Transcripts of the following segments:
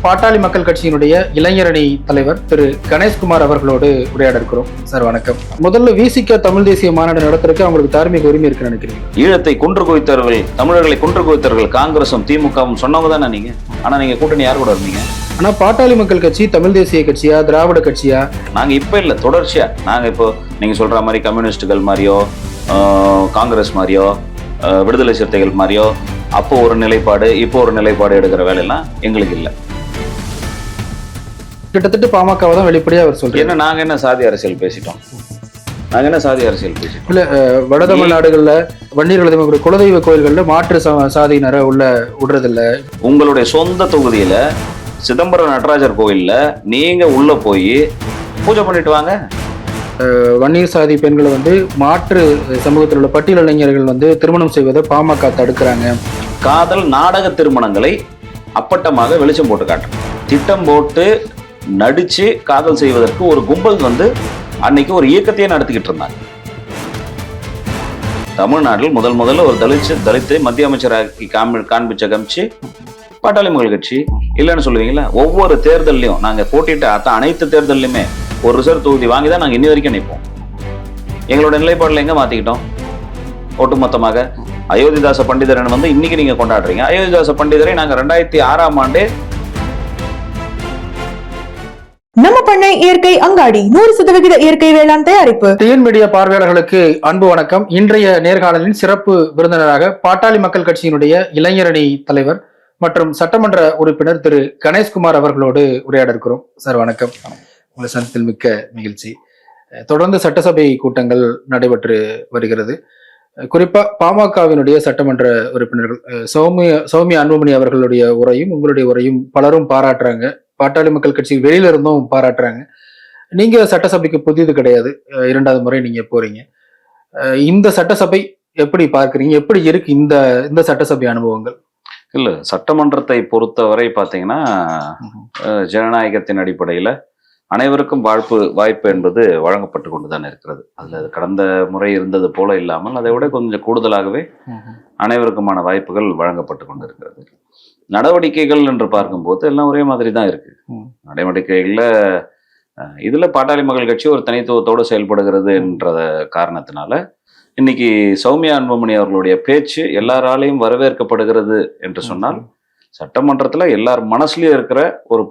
பாட்டாளி மக்கள் கட்சியினுடைய இளைஞரணி தலைவர் திரு கணேஷ்குமார் அவர்களோடு உரையாட இருக்கிறோம். சார் வணக்கம். முதல்ல விசிக தமிழ் தேசிய மாநாடு நடத்துறதுக்கு அவங்களுக்கு தார்மீக உரிமை இருக்குன்னு நினைக்கிறீங்க? ஈழத்தை கொன்று குவித்தவர்கள், தமிழர்களை கொன்று குவித்தவர்கள் காங்கிரசும் திமுகவும் சொன்னவங்க தானே நீங்க. ஆனா நீங்க கூட்டணி யார் கூட இருந்தீங்க? ஆனா பாட்டாளி மக்கள் கட்சி தமிழ் தேசிய கட்சியா திராவிட கட்சியா? நாங்க இப்ப இல்ல, தொடர்ச்சியா நாங்க இப்போ நீங்க சொல்ற மாதிரி கம்யூனிஸ்டுகள் மாதிரியோ காங்கிரஸ் மாதிரியோ விடுதலை சிறுத்தைகள் மாதிரியோ அப்போ ஒரு நிலைப்பாடு இப்போ ஒரு நிலைப்பாடு எடுக்கிற வேலையெல்லாம் எங்களுக்கு இல்லை. கிட்டத்தட்ட பாமகவை தான் வெளிப்படையா அவர் சொல்றாரு. என்ன நாங்க என்ன சாதி அரசியல் பேசிட்டோம்? நாங்க என்ன சாதி அரசியல் பேசிட்டோம்? இல்ல, வட தமிழ்நாடுகள்ல வன்னியர்கள் குலதெய்வ கோயில்கள்ல மாற்று சாதியினரை உள்ள விடுறதில்ல. உங்களுடைய சொந்த தொகுதியில சிதம்பரம் நடராஜர் கோயில்ல நீங்க உள்ள போய் பூஜை பண்ணிட்டு வாங்க. வன்னியர் சாதி பெண்களை மாற்று சமூகத்தில் உள்ள பட்டியல் இளைஞர்கள் திருமணம் செய்வதை பாமக தடுக்கிறாங்க. காதல் நாடக திருமணங்களை அப்பட்டமாக வெளிச்சம் போட்டு காட்டுறாங்க. திட்டம் போட்டு நடிச்சு காதல் செய்வதற்கு ஒரு கும்பல் அன்னைக்கு ஒரு இயக்கத்தையே நடத்திக்கிட்டு இருந்தாங்க. தமிழ்நாட்டில் முதல்ல ஒரு தலித்தை மத்திய அமைச்சராக்கி காண்பிச்சு பாட்டாளி மக்கள் கட்சி இல்லைன்னு சொல்லுவீங்களா? ஒவ்வொரு தேர்தலையும் நாங்க போட்டிட்டு அனைத்து தேர்தலையுமே ஒரு ரிசர்வ் தொகுதி வாங்கி தான் நாங்க இன்னி வரைக்கும் நிற்போம். எங்களோட நிலைப்பாடுல எங்க மாத்திக்கிட்டோம்? ஒட்டுமொத்தமாக அயோத்திதாச பண்டிதரன் இன்னைக்கு நீங்க கொண்டாடுறீங்க. அயோத்திதாச பண்டிதரை நாங்க 2006ஆம் ஆண்டே நம்ம பண்ணை இயற்கை அங்காடி 100% இயற்கை வேளாண் தயாரிப்பு. டிஎன் மீடியா பார்வையாளர்களுக்கு அன்பு வணக்கம். இன்றைய நேர்காணலின் சிறப்பு விருந்தினராக பாட்டாளி மக்கள் கட்சியினுடைய இளைஞரணி தலைவர் மற்றும் சட்டமன்ற உறுப்பினர் திரு கணேஷ்குமார் அவர்களோடு உரையாட இருக்கிறோம். சார் வணக்கம். உங்களை சந்தித்தில் மிக்க மகிழ்ச்சி. தொடர்ந்து சட்டசபை கூட்டங்கள் நடைபெற்று வருகிறது. குறிப்பா பாமகவினுடைய சட்டமன்ற உறுப்பினர்கள் சௌமியா அன்புமணி அவர்களுடைய உரையும் உங்களுடைய உரையும் பலரும் பாராட்டுறாங்க. பாட்டாளி மக்கள் கட்சி வெளியில இருந்தும் பாராட்டுறாங்க. நீங்க சட்டசபைக்கு புதிது கிடையாது, 2வது முறை நீங்க போறீங்க. இந்த சட்டசபை எப்படி பார்க்குறீங்க? எப்படி இருக்கு இந்த சட்டசபை அனுபவங்கள்? இல்ல, சட்டமன்றத்தை பொறுத்தவரை பாத்தீங்கன்னா ஜனநாயகத்தின் அடிப்படையில அனைவருக்கும் வாய்ப்பு என்பது வழங்கப்பட்டு கொண்டுதான் இருக்கிறது. அதுல கடந்த முறை இருந்தது போல இல்லாமல் அதை விட கொஞ்சம் கூடுதலாகவே அனைவருக்குமான வாய்ப்புகள் வழங்கப்பட்டு கொண்டு இருக்கிறது. நடவடிக்கைகள் என்று பார்க்கும்போது எல்லாம் ஒரே மாதிரி தான் இருக்கு. நடவடிக்கைகள்ல இதுல பாட்டாளி மக்கள் கட்சி ஒரு தனித்துவத்தோடு செயல்படுகிறது என்ற காரணத்தினால இன்னைக்கு சௌமியா அன்புமணி அவர்களுடைய பேச்சு எல்லாராலையும் வரவேற்கப்படுகிறது என்று சொன்னால் சட்டமன்றத்துல எல்லார் மனசுலயும் இருக்கிற ஒரு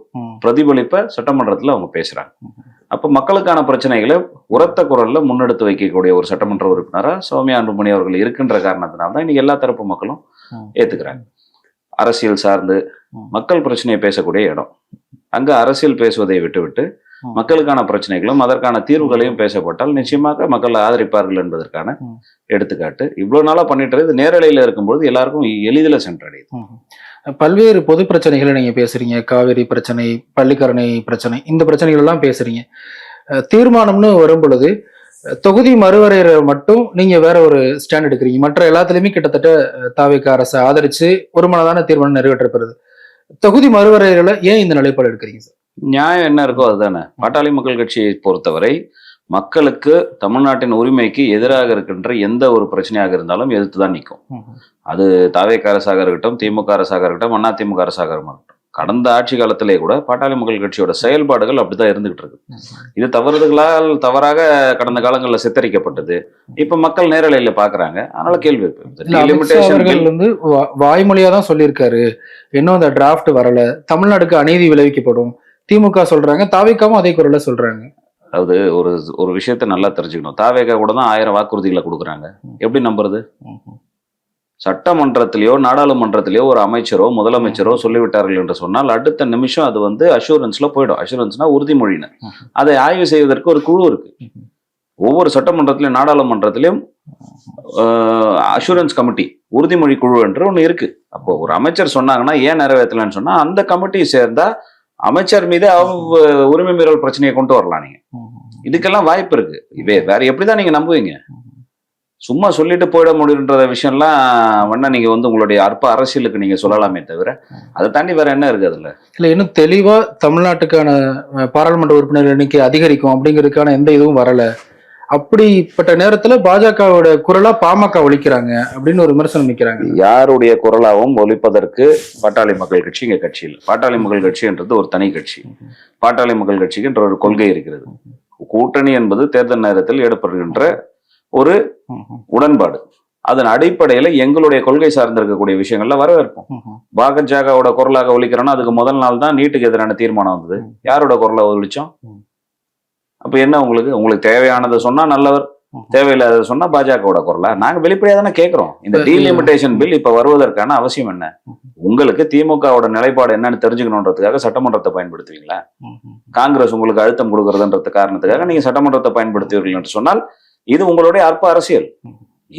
பிரதிபலிப்பை சட்டமன்றத்துல அவங்க பேசுறாங்க. அப்ப மக்களுக்கான பிரச்சனைகளை உரத்த குரல்ல முன்னெடுத்து வைக்கக்கூடிய ஒரு சட்டமன்ற உறுப்பினரா சௌமியா அன்புமணி அவர்கள் இருக்கின்ற காரணத்தினால்தான் இன்னைக்கு எல்லா தரப்பு மக்களும் ஏத்துக்கிறாங்க. அரசியல் சார்ந்து மக்கள் பிரச்சனையை பேசக்கூடிய இடம். அங்க அரசியல் பேசுவதை விட்டுவிட்டு மக்களுக்கான பிரச்சனைகளும் அதற்கான தீர்வுகளையும் பேசப்பட்டால் நிச்சயமாக மக்கள் ஆதரிப்பார்கள் என்பதற்கான எடுத்துக்காட்டு. இவ்வளவு நாளா பண்ணிட்டு இது நேரலையில இருக்கும்போது எல்லாருக்கும் எளிதில் சென்றடையுது. பல்வேறு பொது பிரச்சனைகளை நீங்க பேசுறீங்க. காவிரி பிரச்சனை, பள்ளிக்கரணை பிரச்சனை, இந்த பிரச்சனைகள் எல்லாம் பேசுறீங்க. தீர்மானம்னு வரும் பொழுது தொகுதி மறுவரையறை மட்டும் நீங்க வேற ஒரு ஸ்டாண்ட் எடுக்கிறீங்க. மற்ற எல்லாத்துலயுமே கிட்டத்தட்ட தாவேக அரசை ஆதரிச்சு ஒரு மனதான தீர்மானம் நிறைவேற்றப்படுது. தொகுதி மறுவரையறையில ஏன் இந்த நிலைப்பாடு எடுக்கிறீங்க சார்? நியாயம் என்ன இருக்கோ அதுதானே. பாட்டாளி மக்கள் கட்சியை பொறுத்தவரை மக்களுக்கு தமிழ்நாட்டின் உரிமைக்கு எதிராக இருக்கின்ற எந்த ஒரு பிரச்சனையாக இருந்தாலும் எதிர்த்துதான் நிற்கும். அது தாவேக அரசாக இருக்கட்டும், திமுக அரசாக இருக்கட்டும், அதிமுக அரசாக இருக்கட்டும். கடந்த ஆட்சி காலத்திலே கூட பாட்டாளி மக்கள் கட்சியோட செயல்பாடுகள் அப்படிதான் இருந்துகிட்டு இருக்கு. இது தவறாக கடந்த காலங்களில் சித்தரிக்கப்பட்டது. இப்ப மக்கள் நேரலையில பாக்குறாங்க. அதனால கேள்வி வாய்மொழியா தான் சொல்லியிருக்காரு. இன்னும் அந்த டிராஃப்ட் வரல, தமிழ்நாடுக்கு அநீதி விளைவிக்கப்படும் திமுக சொல்றாங்க, தாவேகவும் அதே குரல்ல சொல்றாங்க. அதாவது ஒரு விஷயத்த நல்லா தெரிஞ்சுக்கணும். தாவேக கூட தான் 1000 வாக்குறுதிகளை கொடுக்குறாங்க. எப்படி நம்புறது? சட்டமன்றத்திலேயோ நாடாளுமன்றத்திலேயோ ஒரு அமைச்சரோ முதலமைச்சரோ சொல்லிவிட்டார்கள் என்று சொன்னால் அடுத்த நிமிஷம் அது அஷூரன்ஸ்ல போயிடும். அஷூரன்ஸ்னா உறுதிமொழின்னு. அதை ஆய்வு செய்வதற்கு ஒரு குழு இருக்கு. ஒவ்வொரு சட்டமன்றத்திலையும் நாடாளுமன்றத்திலையும் அஷூரன்ஸ் கமிட்டி, உறுதிமொழி குழு என்று ஒன்று இருக்கு. அப்போ ஒரு அமைச்சர் சொன்னாங்கன்னா ஏன் நிறைவேற்றலன்னு சொன்னா அந்த கமிட்டி சேர்ந்தா அமைச்சர் மீது உரிமை மீறல் பிரச்சனையை கொண்டு வரலாம். நீங்க இதுக்கெல்லாம் வாய்ப்பு இருக்கு. வேற எப்படிதான் நீங்க நம்புவீங்க? சும்மா சொல்லிட்டு போயிட முடியுன்ற விஷயம்லாம் நீங்க உங்களுடைய அற்ப அரசியலுக்கு நீங்க சொல்லலாமே தவிர அதை தாண்டி வேற என்ன இருக்கு அதுல? இல்ல, இன்னும் தெளிவா தமிழ்நாட்டுக்கான பாராளுமன்ற உறுப்பினர் எண்ணிக்கை அதிகரிக்கும் அப்படிங்கிறதுக்கான எந்த இதுவும் வரல. அப்படிப்பட்ட நேரத்துல பாஜகவோட குரலா பாமக ஒலிக்கிறாங்க அப்படின்னு ஒரு விமர்சனம் வைக்கிறாங்க. யாருடைய குரலாகவும் ஒலிப்பதற்கு பாட்டாளி மக்கள் கட்சி இங்க கட்சி இல்லை. பாட்டாளி மக்கள் கட்சின்றது ஒரு தனி கட்சி. பாட்டாளி மக்கள் கட்சிக்கு என்ற ஒரு கொள்கை இருக்கிறது. கூட்டணி என்பது தேர்தல் நேரத்தில் ஏற்படுகின்ற ஒரு உடன்பாடு. அதன் அடிப்படையில எங்களுடைய கொள்கை சார்ந்திருக்கக்கூடிய விஷயங்கள்ல வரவேற்போம். பாஜகவோட குரலாக ஒலிக்கிறோம்னா அதுக்கு முதல் நாள் தான் நீட்டுக்கு எதிரான தீர்மானம் வந்தது. யாரோட குரலை ஒலிச்சோம்? அப்ப என்ன உங்களுக்கு தேவையானதை சொன்னா நல்லவர், தேவையில்லாத சொன்னா பாஜகவோட குரலா? நாங்க வெளிப்படையா தானே கேட்கிறோம். இந்த டீலிமிட்டேஷன் பில் இப்ப வருவதற்கான அவசியம் என்ன? உங்களுக்கு திமுகவோட நிலைப்பாடு என்னன்னு தெரிஞ்சுக்கணுன்றதுக்காக சட்டமன்றத்தை பயன்படுத்துவீங்களா? காங்கிரஸ் உங்களுக்கு அழுத்தம் கொடுக்கறதுன்றது காரணத்துக்காக நீங்க சட்டமன்றத்தை பயன்படுத்துவீர்கள் என்று சொன்னால் இது உங்களுடைய அற்ப அரசியல்.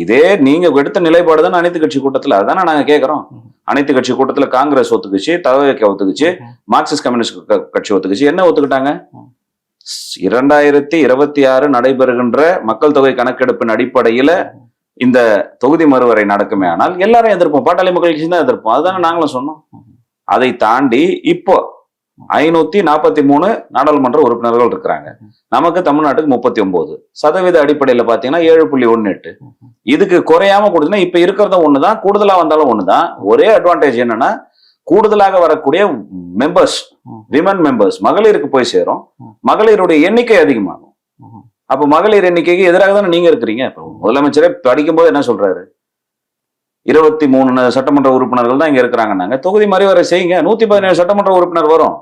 இதே நீங்க எடுத்த நிலைப்பாடு தான் அனைத்து கட்சி கூட்டத்துல. அதானே நாங்க கேட்கிறோம். அனைத்து கட்சி கூட்டத்துல காங்கிரஸ் ஒத்துக்குச்சு, தவக ஒத்துக்குச்சு, மார்க்சிஸ்ட் கம்யூனிஸ்ட் கட்சி ஒத்துக்குச்சு. என்ன ஒத்துக்கிட்டாங்க? 2026 நடைபெறுகின்ற மக்கள் தொகை கணக்கெடுப்பின் அடிப்படையில இந்த தொகுதி மறுவரை நடக்குமே ஆனால் எல்லாரும் எதிர்ப்போம். பாட்டாளி மக்கள் கட்சி தான் எதிர்ப்போம். அதுதானே நாங்களும் சொன்னோம். அதை தாண்டி இப்போ 543 நாடாளுமன்ற உறுப்பினர்கள் இருக்கிறாங்க. நமக்கு தமிழ்நாட்டுக்கு 39% அடிப்படையில பாத்தீங்கன்னா 7.18. இதுக்கு குறையாம கொடுத்தீங்கன்னா இப்ப இருக்கிறத ஒண்ணுதான், கூடுதலா வந்தாலும் ஒண்ணுதான். ஒரே அட்வான்டேஜ் என்னன்னா கூடுதலாக வரக்கூடிய மெம்பர்ஸ், விமன் மெம்பர்ஸ், மகளிருக்கு போய் சேரும். மகளிருடைய எண்ணிக்கை அதிகமாகும். அப்ப மகளிர் எண்ணிக்கைக்கு எதிராக தானே நீங்க இருக்கிறீங்க. முதலமைச்சரே படிக்கும் போது என்ன சொல்றாரு? 23 சட்டமன்ற உறுப்பினர்கள் தான் இங்க இருக்கிறாங்க. தொகுதி மறுவரை செய்யுங்க, 117 சட்டமன்ற உறுப்பினர் வரும்.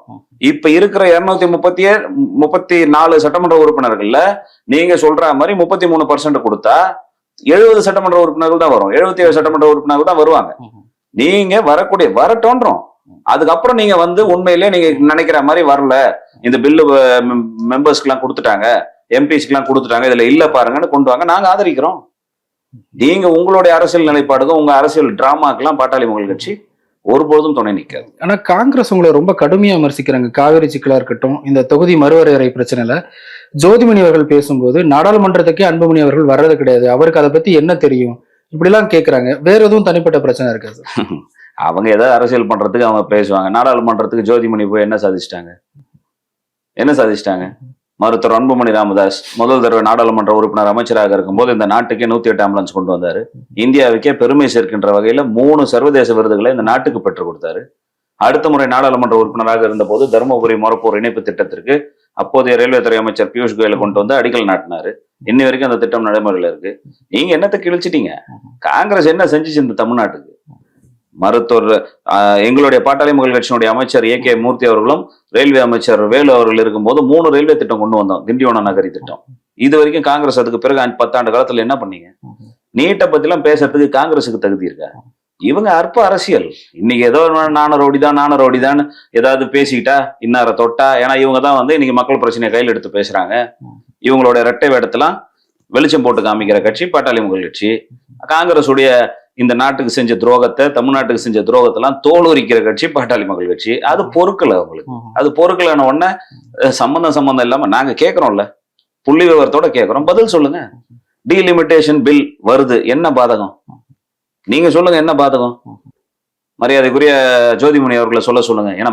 இப்ப இருக்கிற 234 சட்டமன்ற உறுப்பினர்கள்ல நீங்க சொல்ற மாதிரி 33% கொடுத்தா 70 சட்டமன்ற உறுப்பினர்கள் தான் வரும். 77 சட்டமன்ற உறுப்பினர்கள் தான் வருவாங்க. நீங்க வரட்டோன்றோம். அதுக்கப்புறம் நீங்க உண்மையிலே நீங்க நினைக்கிற மாதிரி வரல, இந்த பில்லு மெம்பர்ஸ்க்கு எல்லாம் கொடுத்துட்டாங்க, எம்பிஸ்க்கு எல்லாம் கொடுத்துட்டாங்க, இதுல இல்ல பாருங்கன்னு கொண்டு வாங்க, நாங்க ஆதரிக்கிறோம். நீங்க உங்களுடைய அரசியல் நிலைப்பாடுக்கும் உங்க அரசியல் டிராமாக்கெல்லாம் பாட்டாளி மக்கள் கட்சி ஒருபோதும் துணை நிற்காது. ஆனா காங்கிரஸ் உங்களை ரொம்ப கடுமையா விமர்சிக்கிறாங்க. காவிரி சிக்கலா இருக்கட்டும், இந்த தொகுதி மறுவரையறை பிரச்சனைல ஜோதிமணி அவர்கள் பேசும்போது நாடாளுமன்றத்துக்கே அன்புமணி அவர்கள் வர்றது கிடையாது, அவருக்கு அதை பத்தி என்ன தெரியும், இப்படி எல்லாம் கேட்கறாங்க. வேற எதுவும் தனிப்பட்ட பிரச்சனை இருக்காது? அவங்க ஏதாவது அரசியல் பண்றதுக்கு அவங்க பேசுவாங்க. நாடாளுமன்றத்துக்கு ஜோதிமணி போய் என்ன சாதிச்சிட்டாங்க? மருத்துவர் அன்புமணி ராமதாஸ் முதல் தடவை நாடாளுமன்ற உறுப்பினர் அமைச்சராக இருக்கும்போது இந்த நாட்டுக்கே 108 ஆம்புலன்ஸ் கொண்டு வந்தாரு. இந்தியாவுக்கே பெருமை சேர்க்கின்ற வகையில 3 சர்வதேச விருதுகளை இந்த நாட்டுக்கு பெற்றுக் கொடுத்தாரு. அடுத்த முறை நாடாளுமன்ற உறுப்பினராக இருந்த போது தருமபுரி மொரப்பூர் இணைப்பு திட்டத்திற்கு அப்போதைய ரயில்வே துறை அமைச்சர் பியூஷ் கோயலை கொண்டு வந்து அடிக்கல் நாட்டினாரு. இன்னி வரைக்கும் அந்த திட்டம் நடைமுறையில இருக்கு. நீங்க என்னத்தை கிழிச்சிட்டீங்க? காங்கிரஸ் என்ன செஞ்சுச்சு இந்த தமிழ்நாட்டுக்கு? மருத்துவர் எங்களுடைய பாட்டாளி மக்கள் கட்சியினுடைய அமைச்சர் ஏ.கே. மூர்த்தி அவர்களும் ரயில்வே அமைச்சர் வேலு அவர்கள் இருக்கும்போது 3 ரயில்வே திட்டம் கொண்டு வந்தோம். திண்டிவனம் நகரி திட்டம். இது வரைக்கும் காங்கிரஸ் அதுக்கு பிறகு 10 ஆண்டு காலத்துல என்ன பண்ணீங்க? நீட்டை பத்தி எல்லாம் பேசுறதுக்கு காங்கிரஸுக்கு தகுதி இருக்கா? இவங்க அற்ப அரசியல். இன்னைக்கு ஏதோ நானும் ரோடிதான் ஏதாவது பேசிக்கிட்டா இன்னார தொட்டா, ஏன்னா இவங்க தான் இன்னைக்கு மக்கள் பிரச்சனையை கையில் எடுத்து பேசுறாங்க. இவங்களோட இரட்டை வேடத்தெல்லாம் வெளிச்சம் போட்டு காமிக்கிற கட்சி பாட்டாளி மக்கள் கட்சி. காங்கிரஸ் உடைய இந்த நாட்டுக்கு செஞ்ச துரோகத்தை, தமிழ்நாட்டுக்கு செஞ்ச துரோகத்தெல்லாம் தோலுரிக்கிற கட்சி பாட்டாளி மக்கள் கட்சி. அது பொறுக்கல அவங்களுக்கு. அது பொறுக்கலான உடனே சம்பந்தம் இல்லாம நாங்க கேட்கறோம்ல, புள்ளி விவரத்தோட கேட்கிறோம், பதில் சொல்லுங்க. டீலிமிட்டேஷன் பில் வருது, என்ன பாதகம்? நீங்க சொல்லுங்க, என்ன பாதகம்? மரியாதைக்குரிய ஜோதிமணி அவர்களை சொல்லுங்க. ஏன்னா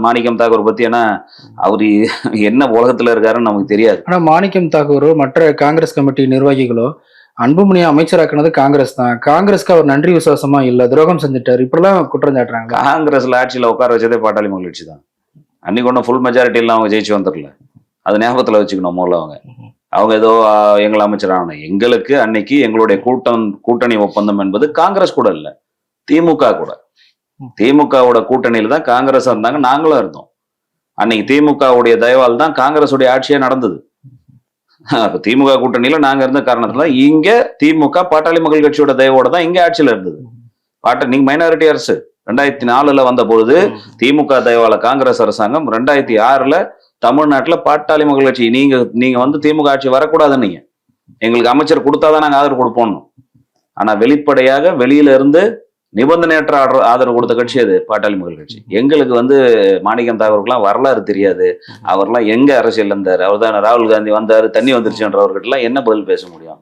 மாணிக்கம் தாக்கூர் பத்தி அவரு என்ன உலகத்துல இருக்காருன்னு நமக்கு தெரியாது. ஆனா மாணிக்கம் தாக்கூரோ மற்ற காங்கிரஸ் கமிட்டி நிர்வாகிகளோ அன்புமணியை அமைச்சராக்குனது காங்கிரஸ் தான், காங்கிரஸ்க்கு அவர் நன்றி விசுவாசமா இல்ல, துரோகம் செஞ்சுட்டாரு, இப்படிலாம் குற்றம் சாட்டுறாங்க. காங்கிரஸ்ல ஆட்சியில உட்கார வச்சதே பாட்டாளி மக்கள் கட்சி தான். அன்னைக்கு ஒன்றும் ஃபுல் மெஜாரிட்டி எல்லாம் அவங்க ஜெயிச்சு வந்துடல. அது ஞாபகத்துல வச்சுக்கணும். முதல்ல அவங்க ஏதோ எங்களை அமைச்சரான எங்களுக்கு அன்னைக்கு எங்களுடைய கூட்டணி ஒப்பந்தம் என்பது காங்கிரஸ் கூட இல்ல, திமுக கூட. திமுகவோட கூட்டணியில தான் காங்கிரஸ் இருந்தாங்க, நாங்களும் இருந்தோம். அன்னைக்கு திமுகவுடைய தயவால் தான் காங்கிரஸுடைய ஆட்சியே நடந்தது. திமுக கூட்டணியில நாங்க இருந்த காரணத்துல இங்க திமுக பாட்டாளி மக்கள் கட்சியோட தயவோட தான் இங்க ஆட்சியில இருந்தது. நீங்க மைனாரிட்டி அரசு 2004 வந்த பொழுது திமுக தயவால காங்கிரஸ் அரசாங்கம் 2006 தமிழ்நாட்டுல பாட்டாளி மக்கள் கட்சி நீங்க திமுக ஆட்சி வரக்கூடாதுன்னு நீங்க எங்களுக்கு அமைச்சர் கொடுத்தாதான் நாங்க ஆதரவு கொடுப்போம். ஆனா வெளிப்படையாக வெளியில இருந்து நிபந்தனையற்ற ஆதரவு கொடுத்த கட்சி அது பாட்டாளி மக்கள் கட்சி. எங்களுக்கு மாணிக்கம் தாக்கூருக்குலாம் வரலாறு தெரியாது. அவர்லாம் எங்க அரசியல் இருந்தாரு? அவர் தான் ராகுல் காந்தி வந்தாரு, தண்ணி வந்துருச்சுன்றவர்கிட்ட எல்லாம் என்ன பதில் பேச முடியும்?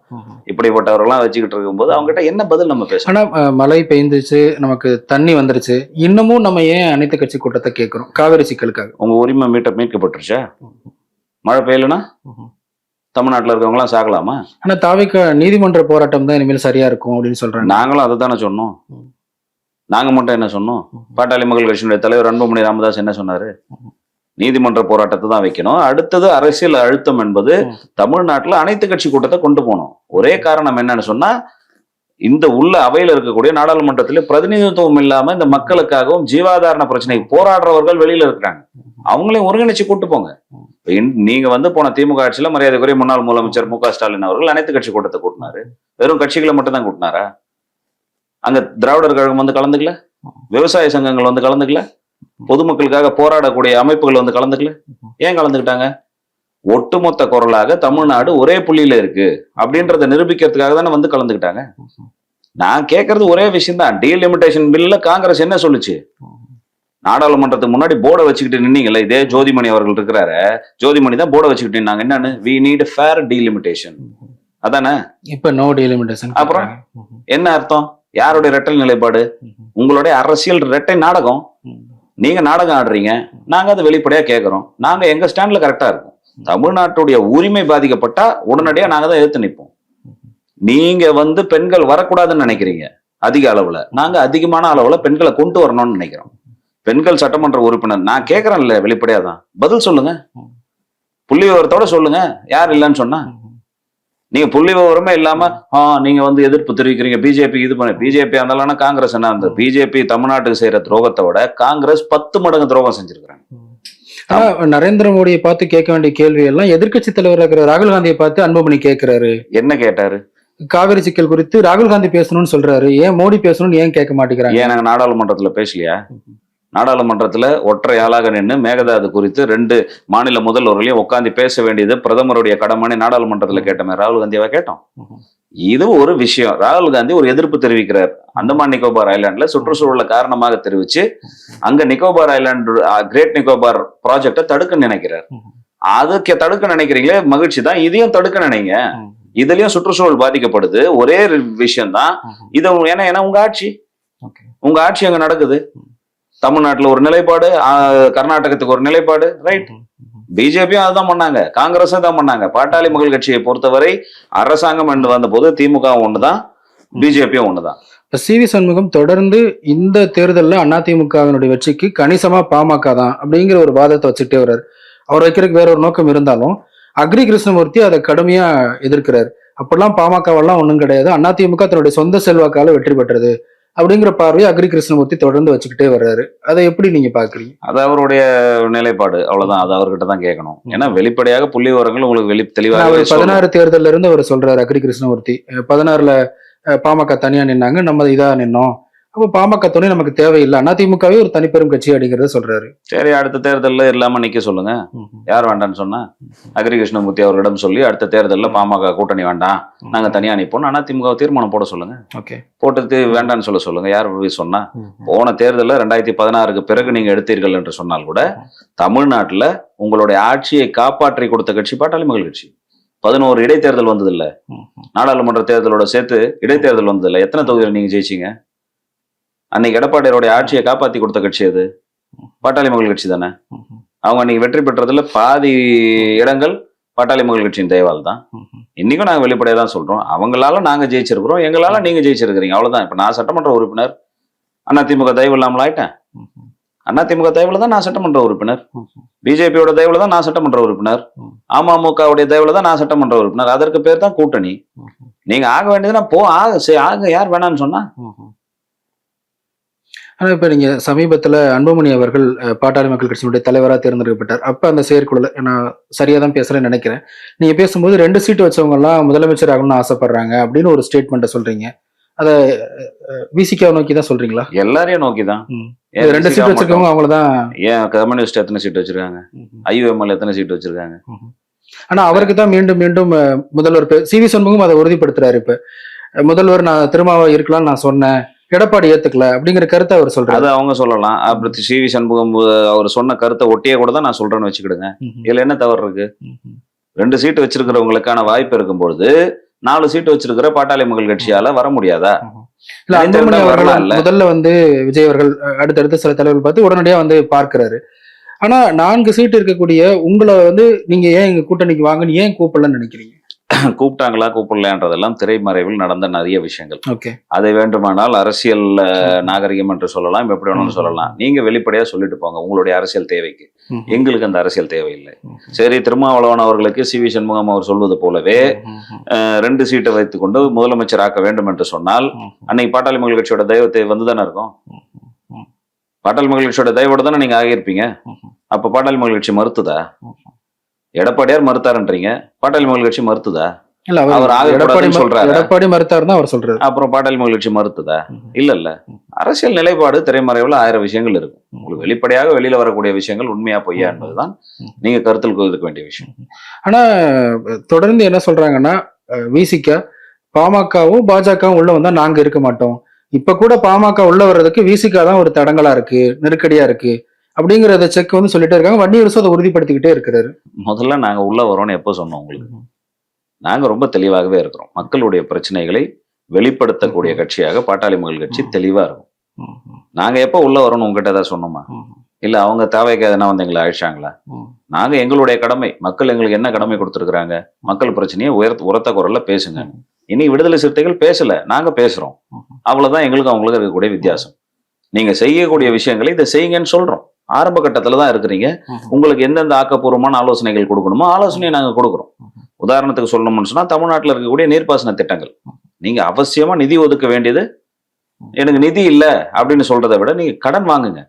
இப்படிப்பட்டவர்கள்லாம் வச்சுக்கிட்டு இருக்கும்போது அவங்க கிட்ட என்ன பதில் நம்ம பேசணும்? ஆனா மழை பெய்ந்துச்சு, நமக்கு தண்ணி வந்துருச்சு, இன்னமும் நம்ம ஏன் அனைத்து கட்சி கூட்டத்தை கேட்கிறோம்? காவிரி சிக்கலுக்காக. உங்க உரிமை மீட்கப்பட்டுருச்சா? மழை பெய்யலனா தமிழ்நாட்டுல இருக்கவங்க எல்லாம் சாகலாமா? ஆனா தாவேக்கா நீதிமன்ற போராட்டம் தான் இனிமேல் சரியா இருக்கும் அப்படின்னு சொல்றாங்க. நாங்களும் அதை தானே சொன்னோம். நாங்க மட்டும் என்ன சொன்னோம்? பாட்டாளி மக்கள் கட்சியினுடைய தலைவர் அன்புமணி ராமதாஸ் என்ன சொன்னாரு? நீதிமன்ற போராட்டத்தை தான் வைக்கணும். அடுத்தது அரசியல் அழுத்தம் என்பது தமிழ்நாட்டுல அனைத்து கட்சி கூட்டத்தை கொண்டு போகணும். ஒரே காரணம் என்னன்னு சொன்னா, இந்த உள்ள அவையில இருக்கக்கூடிய நாடாளுமன்றத்திலே பிரதிநிதித்துவம் இல்லாம இந்த மக்களுக்காகவும் ஜீவாதாரண பிரச்சனைக்கு போராடுறவர்கள் வெளியில இருக்கிறாங்க. அவங்களையும் ஒருங்கிணைச்சு கூட்டு போங்க. நீங்க போன திமுக ஆட்சியில மரியாதைக்குரிய முன்னாள் முதலமைச்சர் மு.க. ஸ்டாலின் அவர்கள் அனைத்து கட்சி கூட்டத்தை கூட்டினாரு. வெறும் கட்சிகளை மட்டும் தான் கூட்டினாரா? அங்க திராவிடர் கழகம் கலந்துக்கல, விவசாய சங்கங்கள் கலந்துக்கல, பொதுமக்களுக்காக போராடக்கூடிய அமைப்புகள் கலந்துக்கல. ஏன் கலந்துக்கிட்டாங்க? ஒட்டுமொத்த குரலாக தமிழ்நாடு ஒரே புள்ளியில இருக்கு அப்படின்றத நிரூபிக்கிறதுக்காக தானே கலந்துக்கிட்டாங்க. நான் கேட்கறது ஒரே விஷயம் தான். டீலிமிட்டேஷன் பில்ல காங்கிரஸ் என்ன சொல்லுச்சு? நாடாளுமன்றத்துக்கு முன்னாடி போர்டை வச்சுக்கிட்டு நின்னீங்கல்ல, இதே ஜோதிமணி அவர்கள் இருக்கிறாரு, ஜோதிமணி தான் போர்டை வச்சுக்கிட்டு நின்னாங்க. என்னன்னு? we need fair delimitation. அதானே இப்ப நோ டீலிமிட்டேஷன். அப்புறம் என்ன அர்த்தம்? யாருடைய இரட்டை நிலைப்பாடு? உங்களுடைய அரசியல் இரட்டை நாடகம். நீங்க நாடகம் ஆடுறீங்க, நாங்க அதை வெளிப்படையா கேட்கிறோம். நாங்க எங்க ஸ்டாண்ட்ல கரெக்டா இருக்கோம். தமிழ்நாட்டுடைய உரிமை பாதிக்கப்பட்டா உடனடியா நாங்க தான் எதிர்த்து நிற்போம். நீங்க பெண்கள் வரக்கூடாதுன்னு நினைக்கிறீங்க அதிக அளவுல, நாங்க அதிகமான அளவுல பெண்களை கொண்டு வரணும்னு நினைக்கிறோம். பெண்கள் சட்டமன்ற உறுப்பினர் நான் கேட்கறேன்ல, வெளிப்படையா தான் பதில் சொல்லுங்க. புள்ளி விவரத்தோட சொல்லுங்க. யார் இல்லைன்னு சொன்னா? நீங்க புள்ளி விவரமே இல்லாம நீங்க எதிர்ப்பு தெரிவிக்கிறீங்க. பிஜேபி இது பண்ண, பிஜேபி இருந்தாலும் காங்கிரஸ் என்ன? அந்த பிஜேபி தமிழ்நாட்டுக்கு செய்யற துரோகத்தை விட காங்கிரஸ் 10 மடங்கு துரோகம் செஞ்சிருக்கிறாங்க. நரேந்திர மோடியை பார்த்து கேட்க வேண்டிய கேள்வி எல்லாம் எதிர்க்கட்சி தலைவர் இருக்கிற ராகுல் காந்தியை பார்த்து அன்புமணி கேட்கிறாரு. என்ன கேட்டாரு? காவிரி சிக்கல் குறித்து ராகுல் காந்தி பேசணும்னு சொல்றாரு. ஏன் மோடி பேசணும்னு ஏன் கேட்க மாட்டேங்கிறாங்க? ஏன் நாங்க நாடாளுமன்றத்துல பேசலையா? நாடாளுமன்றத்துல ஒற்றை ஆளாக நின்று மேகதாது குறித்து 2 மாநில முதல்வர்களையும் உட்காந்து பேச வேண்டியது பிரதமருடைய கடமை. நாடாளுமன்றத்துல கேட்டோமே, ராகுல் காந்தியாவா கேட்டோம்? இது ஒரு விஷயம். ராகுல் காந்தி ஒரு எதிர்ப்பு தெரிவிக்கிறார். அந்தமான் நிக்கோபார் ஐலாண்ட்ல சுற்றுச்சூழல காரணமாக தெரிவிச்சு அங்க நிக்கோபார் ஐலாண்டு கிரேட் நிக்கோபார் ப்ராஜெக்டை தடுக்க நினைக்கிறார். அதுக்கு தடுக்க நினைக்கிறீங்களே, மகிழ்ச்சி தான். இதையும் தடுக்க நினைங்க. இதுலயும் சுற்றுச்சூழல் பாதிக்கப்படுது. ஒரே விஷயம் தான் இது. ஏன்னா உங்க ஆட்சி அங்க நடக்குது. தமிழ்நாட்டுல ஒரு நிலைப்பாடு, கர்நாடகத்துக்கு ஒரு நிலைப்பாடு, ரைட்? பிஜேபியும் அதுதான் பண்ணாங்க, காங்கிரஸும் தான் பண்ணாங்க. பாட்டாளி மக்கள் கட்சியை பொறுத்தவரை அரசாங்கம் என்று வந்த போது திமுக ஒண்ணுதான், பிஜேபியும் ஒண்ணுதான். சி.வி. சண்முகம் தொடர்ந்து இந்த தேர்தலில் அதிமுகவினுடைய வெற்றிக்கு கணிசமா பாமக தான் அப்படிங்கிற ஒரு வாதத்தை வச்சுட்டே வர்றாரு. அவர் வைக்கிறதுக்கு வேற ஒரு நோக்கம் இருந்தாலும் அக்ரி கிருஷ்ணமூர்த்தி அதை கடுமையா எதிர்க்கிறார். அப்பெல்லாம் பாமகவெல்லாம் ஒண்ணும் கிடையாது, அதிமுக தன்னுடைய சொந்த செல்வாக்கால வெற்றி பெற்றது அப்படிங்கிற பார்வையை அக்ரி கிருஷ்ணமூர்த்தி தொடர்ந்து வச்சுக்கிட்டே வர்றாரு. அதை எப்படி நீங்க பாக்குறீங்க? அது அவருடைய நிலைப்பாடு, அவ்வளவுதான். அது அவர்கிட்ட தான் கேட்கணும். ஏன்னா வெளிப்படையாக புள்ளி விவரங்கள் உங்களுக்கு தெளிவாக 16 தேர்தல்ல இருந்து அவர் சொல்றாரு. அக்ரி கிருஷ்ணமூர்த்தி 16ல பாமக தனியா நின்னாங்க, நம்ம இதா நின்னோம். அப்போ பாமக துணை நமக்கு தேவையில்லை, அதிமுகவே ஒரு தனிப்பெரும் கட்சி அப்படிங்கறத சொல்றாரு. சரி, அடுத்த தேர்தலில் இல்லாம நிக்க சொல்லுங்க. யார் வேண்டான்னு சொன்னா? அக்ரி கிருஷ்ணமூர்த்தி அவர்களிடம் சொல்லி அடுத்த தேர்தலில் பாமக கூட்டணி வேண்டாம், நாங்க தனியா நிப்போம், அதிமுக தீர்மானம் போட சொல்லுங்க. போட்டு வேண்டான்னு சொல்லுங்க. யார் சொன்னா? போன தேர்தலில் 2016க்கு பிறகு நீங்க எடுத்தீர்கள் என்று சொன்னால் கூட தமிழ்நாட்டுல உங்களுடைய ஆட்சியை காப்பாற்றி கொடுத்த கட்சி பாட்டாளி மக்கள் கட்சி. 11 இடைத்தேர்தல் வந்தது இல்ல, நாடாளுமன்ற தேர்தலோட சேர்த்து இடைத்தேர்தல் வந்தது இல்ல. எத்தனை தொகுதியில் நீங்க ஜெயிச்சீங்க? அன்னைக்கு எடப்பாடியோடைய ஆட்சியை காப்பாத்தி கொடுத்த கட்சி அது பாட்டாளி மக்கள் கட்சி தானே. அவங்க அன்னைக்கு வெற்றி பெற்றதுல பாதி இடங்கள் பாட்டாளி மக்கள் கட்சியின் தயவால் தான். இன்னைக்கும் நாங்க வெளிப்படையா தான் சொல்றோம். அவங்களால நாங்க ஜெயிச்சிருக்கிறோம், எங்களால நீங்க ஜெயிச்சிருக்கிறீங்க, அவ்வளவுதான். இப்ப நான் சட்டமன்ற உறுப்பினர், அதிமுக தயவு இல்லாமல் ஆயிட்டேன். அதிமுக தயவுல தான் நான் சட்டமன்ற உறுப்பினர், பிஜேபியோட தயவுல தான் நான் சட்டமன்ற உறுப்பினர், அமமுகவுடைய தயவுல தான் நான் சட்டமன்ற உறுப்பினர். அதற்கு பேர் தான் கூட்டணி. நீங்க ஆக வேண்டியதுன்னா ஆக, யார் வேணான்னு சொன்னா? ஆனா இப்ப நீங்க சமீபத்துல அன்புமணி அவர்கள் பாட்டாளி மக்கள் கட்சியினுடைய தலைவராக தேர்ந்தெடுக்கப்பட்டார். அப்ப அந்த செயற்குழுல நான் சரியா தான் பேசுறேன்னு நினைக்கிறேன். நீங்க பேசும்போது 2 சீட்டு வச்சவங்க எல்லாம் முதலமைச்சர் ஆகணும்னு ஆசைப்படுறாங்க அப்படின்னு ஒரு ஸ்டேட்மெண்ட்டை சொல்றீங்க. அத விசிகாவை நோக்கி தான் சொல்றீங்களா? எல்லாரையும் நோக்கி தான். 2 சீட் வச்சிருக்கவங்க அவங்களதான். ஏன் கம்யூனிஸ்ட் எத்தனை சீட் வச்சிருக்காங்க? ஐயுஎம்எல் எத்தனை சீட் வச்சிருக்காங்க? ஆனா அவருக்கு தான் மீண்டும் மீண்டும் முதல்வர் சி.வி. சண்முகம் அதை உறுதிப்படுத்துறாரு. இப்ப முதல்வர் நான் திருமாவா இருக்கலாம்னு நான் சொன்னேன், எடப்பாடி ஏத்துக்கல அப்படிங்கிற கருத்தை அவர் சொல்றாரு. அது அவங்க சொல்லலாம். அப்புறம் சி.வி. சண்முகம் அவர் சொன்ன கருத்தை ஒட்டியே கூட தான் நான் சொல்றேன்னு வச்சுக்கிடுங்க. இதுல என்ன தவறு இருக்கு? 2 சீட்டு வச்சிருக்கிறவங்களுக்கான வாய்ப்பு இருக்கும்பொழுது 4 சீட்டு வச்சிருக்கிற பாட்டாளி மக்கள் கட்சியால வர முடியாதா? முதல்ல விஜய் அவர்கள் அடுத்தடுத்து சில தலைவர்கள் பார்த்து உடனடியா பார்க்கிறாரு. ஆனா 4 சீட்டு இருக்கக்கூடிய உங்களை வந்து நீங்க ஏன் எங்க கூட்டணிக்கு வாங்கன்னு ஏன் கூப்பிடலன்னு நினைக்கிறீங்க? கூப்பிட்டாங்களா கூப்பிடலான்றதெல்லாம் திரைமறைவில் நடந்த நிறைய விஷயங்கள். ஓகே. அதை வேண்டுமானால் அரசியல் நாகரிகம் என்று சொல்லலாம், எப்படி வேணாலும் சொல்லலாம். நீங்க வெளிப்படையா சொல்லிட்டு போங்க உங்களுடைய அரசியல் தேவைக்கு. எங்களுக்கு அந்த அரசியல் தேவையில்லை. சரி, திருமாவளவன் அவர்களுக்கு சி.வி. சண்முகம் அவர் சொல்வது போலவே 2 சீட்டை வைத்துக்கொண்டு முதலமைச்சர் ஆக்க வேண்டும் என்று சொன்னால் அன்னைக்கு பாட்டாளி மக்கள் கட்சியோட தயவத்தை வந்துதானே இருக்கும். பாட்டாளி மக்கள் கட்சியோட தயவோட தானே நீங்க ஆகியிருப்பீங்க. அப்ப பாட்டாளி மக்கள் கட்சி மறுத்துதா? எடப்பாடியார் மறுத்தாருன்றீங்க, பாட்டாளி மக்கள் கட்சி மறுத்துதா? இல்ல, அவர் ஆகக்கூடாதுன்னு சொல்றாரு. எடப்பாடி மறுத்தாருன்னு அவர் சொல்றாரு. அப்புறம் பாட்டாளி மக்கள் கட்சி மறுத்துதா? இல்ல. அரசியல் நிலைப்பாடு திரைமறைவுல 1000 விஷயங்கள் இருக்கும். உங்களுக்கு வெளிப்படையாக வெளியில வரக்கூடிய விஷயங்கள் உண்மையா பொய்யா என்பதுதான் நீங்க கருத்தில் கொண்டிருக்க வேண்டிய விஷயம். ஆனா தொடர்ந்து என்ன சொல்றாங்கன்னா, விசிக பாமகவும் பாஜகவும் உள்ள வந்தா நாங்க இருக்க மாட்டோம். இப்ப கூட பாமக உள்ள வர்றதுக்கு விசிக தான் ஒரு தடங்கலா இருக்கு, நெருக்கடியா இருக்கு அப்படிங்கறத செக் வந்து சொல்லிட்டே இருக்காங்க. வன்னியரசு அதை உறுதிப்படுத்திக்கிட்டே இருக்கிறாரு. முதல்ல நாங்க உள்ள வரோம்னு எப்போ சொன்னோம் உங்களுக்கு? நாங்க ரொம்ப தெளிவாகவே இருக்கிறோம். மக்களுடைய பிரச்சனைகளை வெளிப்படுத்தக்கூடிய கட்சியாக பாட்டாளி மக்கள் கட்சி தெளிவா இருக்கும். நாங்க எப்போ உள்ள வரோம்னு உங்ககிட்ட ஏதாவது சொன்னோமா? இல்ல அவங்க தேவைக்கு எதனா வந்து எங்களை அழிச்சாங்களா? நாங்க எங்களுடைய கடமை, மக்கள் எங்களுக்கு என்ன கடமை கொடுத்துருக்காங்க, மக்கள் பிரச்சனையை உரத்த குரல்ல பேசுங்க. இன்னைக்கு விடுதலை சிறுத்தைகள் பேசல, நாங்க பேசுறோம். அவ்வளவுதான் எங்களுக்கு அவங்களுக்கு இருக்கக்கூடிய வித்தியாசம். நீங்க செய்யக்கூடிய விஷயங்களை இதை செய்யுங்கன்னு சொல்றோம். ஆரம்ப கட்டத்துல தான் இருக்கிறீங்க. உங்களுக்கு எந்தெந்த ஆக்கப்பூர்வமான ஆலோசனைகள் கொடுக்கணுமோ ஆலோசனையை நாங்க கொடுக்குறோம். உதாரணத்துக்கு சொல்லணும்னு சொன்னா தமிழ்நாட்டில் இருக்கக்கூடிய நீர்ப்பாசன திட்டங்கள் நீங்க அவசியமா நிதி ஒதுக்க வேண்டியது. எனக்கு நிதி இல்ல அப்படின்னு சொல்றதை விட நீங்க கடன் வாங்குங்க.